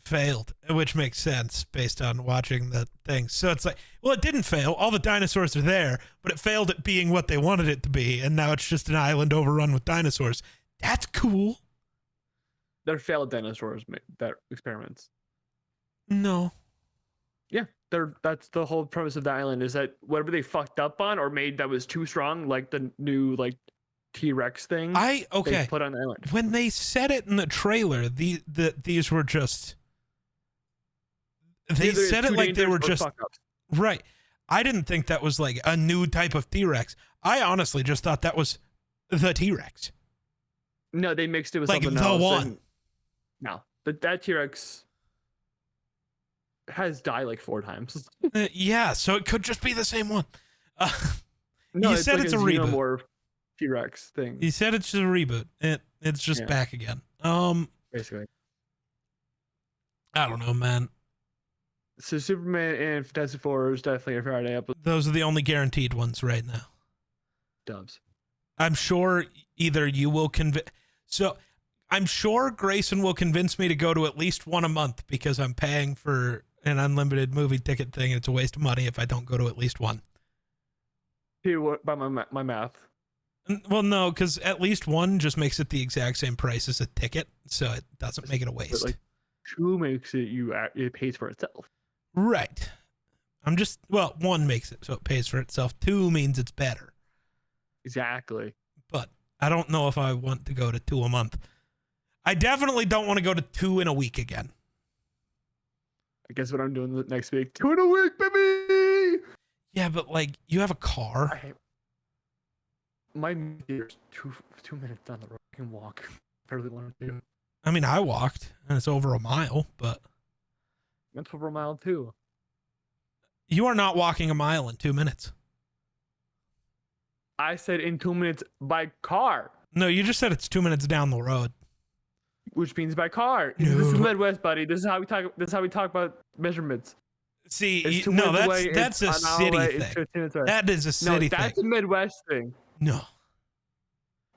failed, which makes sense based on watching the thing. So it's like, well, it didn't fail. All the dinosaurs are there, but it failed at being what they wanted it to be, and now it's just an island overrun with dinosaurs. That's cool. They're failed dinosaurs that experiments. No. Yeah, that's the whole premise of the island, is that whatever they fucked up on or made that was too strong, like the new like T-Rex thing. They put on the island. When they said it in the trailer, these were just. They said it like they were just right. I didn't think that was like a new type of T-Rex. I honestly just thought that was the T-Rex. No, they mixed it with like something the else. one. No, but that T-Rex has died like 4 times. Yeah, so it could just be the same one. No, you said like it's a reboot. Xenomorph T-Rex thing. You said it's just a reboot. It's just back again. Basically. I don't know, man. So Superman and Fantastic Four is definitely a Friday episode. Those are the only guaranteed ones right now. Dubs. I'm sure either you will convince. So I'm sure Grayson will convince me to go to at least one a month because I'm paying for an unlimited movie ticket thing, and it's a waste of money if I don't go to at least one. By my math. Well, no, because at least one just makes it the exact same price as a ticket, so it doesn't make it a waste. But like 2 makes it pays for itself. Right. One makes it so it pays for itself. 2 means it's better. Exactly. But I don't know if I want to go to 2 a month. I definitely don't want to go to 2 in a week again. I guess what I'm doing next week. 2 in a week, baby! Yeah, but like, you have a car. My theater's 2 minutes down the road. I can walk. If I really want to. I mean, I walked, and it's over a mile, but... That's over a mile, too. You are not walking a mile in 2 minutes. I said in 2 minutes by car. No, you just said it's 2 minutes down the road. Which means by car. No. This is Midwest, buddy. This is how we talk. This is how we talk about measurements. See, that's a city thing. That is a city thing. That's a Midwest thing. No.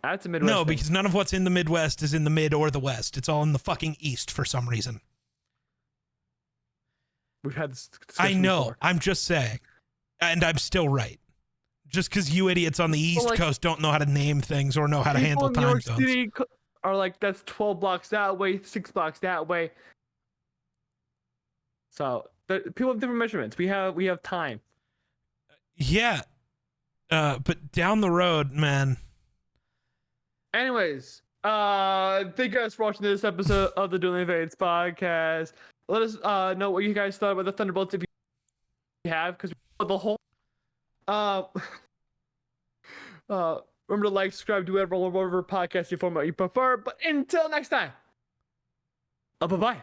That's a Midwest thing. No, because none of what's in the Midwest is in the Mid or the West. It's all in the fucking East for some reason. We've had this discussion I know. before. I'm just saying. And I'm still right. Just because you idiots on the East Coast don't know how to name things or know how to handle time zones. New York City are like, that's 12 blocks that way, 6 blocks that way. So people have different measurements. We have time. Yeah. But down the road, man. Anyways, thank you guys for watching this episode of the Dueling Pages podcast. Let us know what you guys thought about the Thunderbolts if you have, because the whole remember to like, subscribe, do whatever podcasting format you prefer. But until next time, bye bye.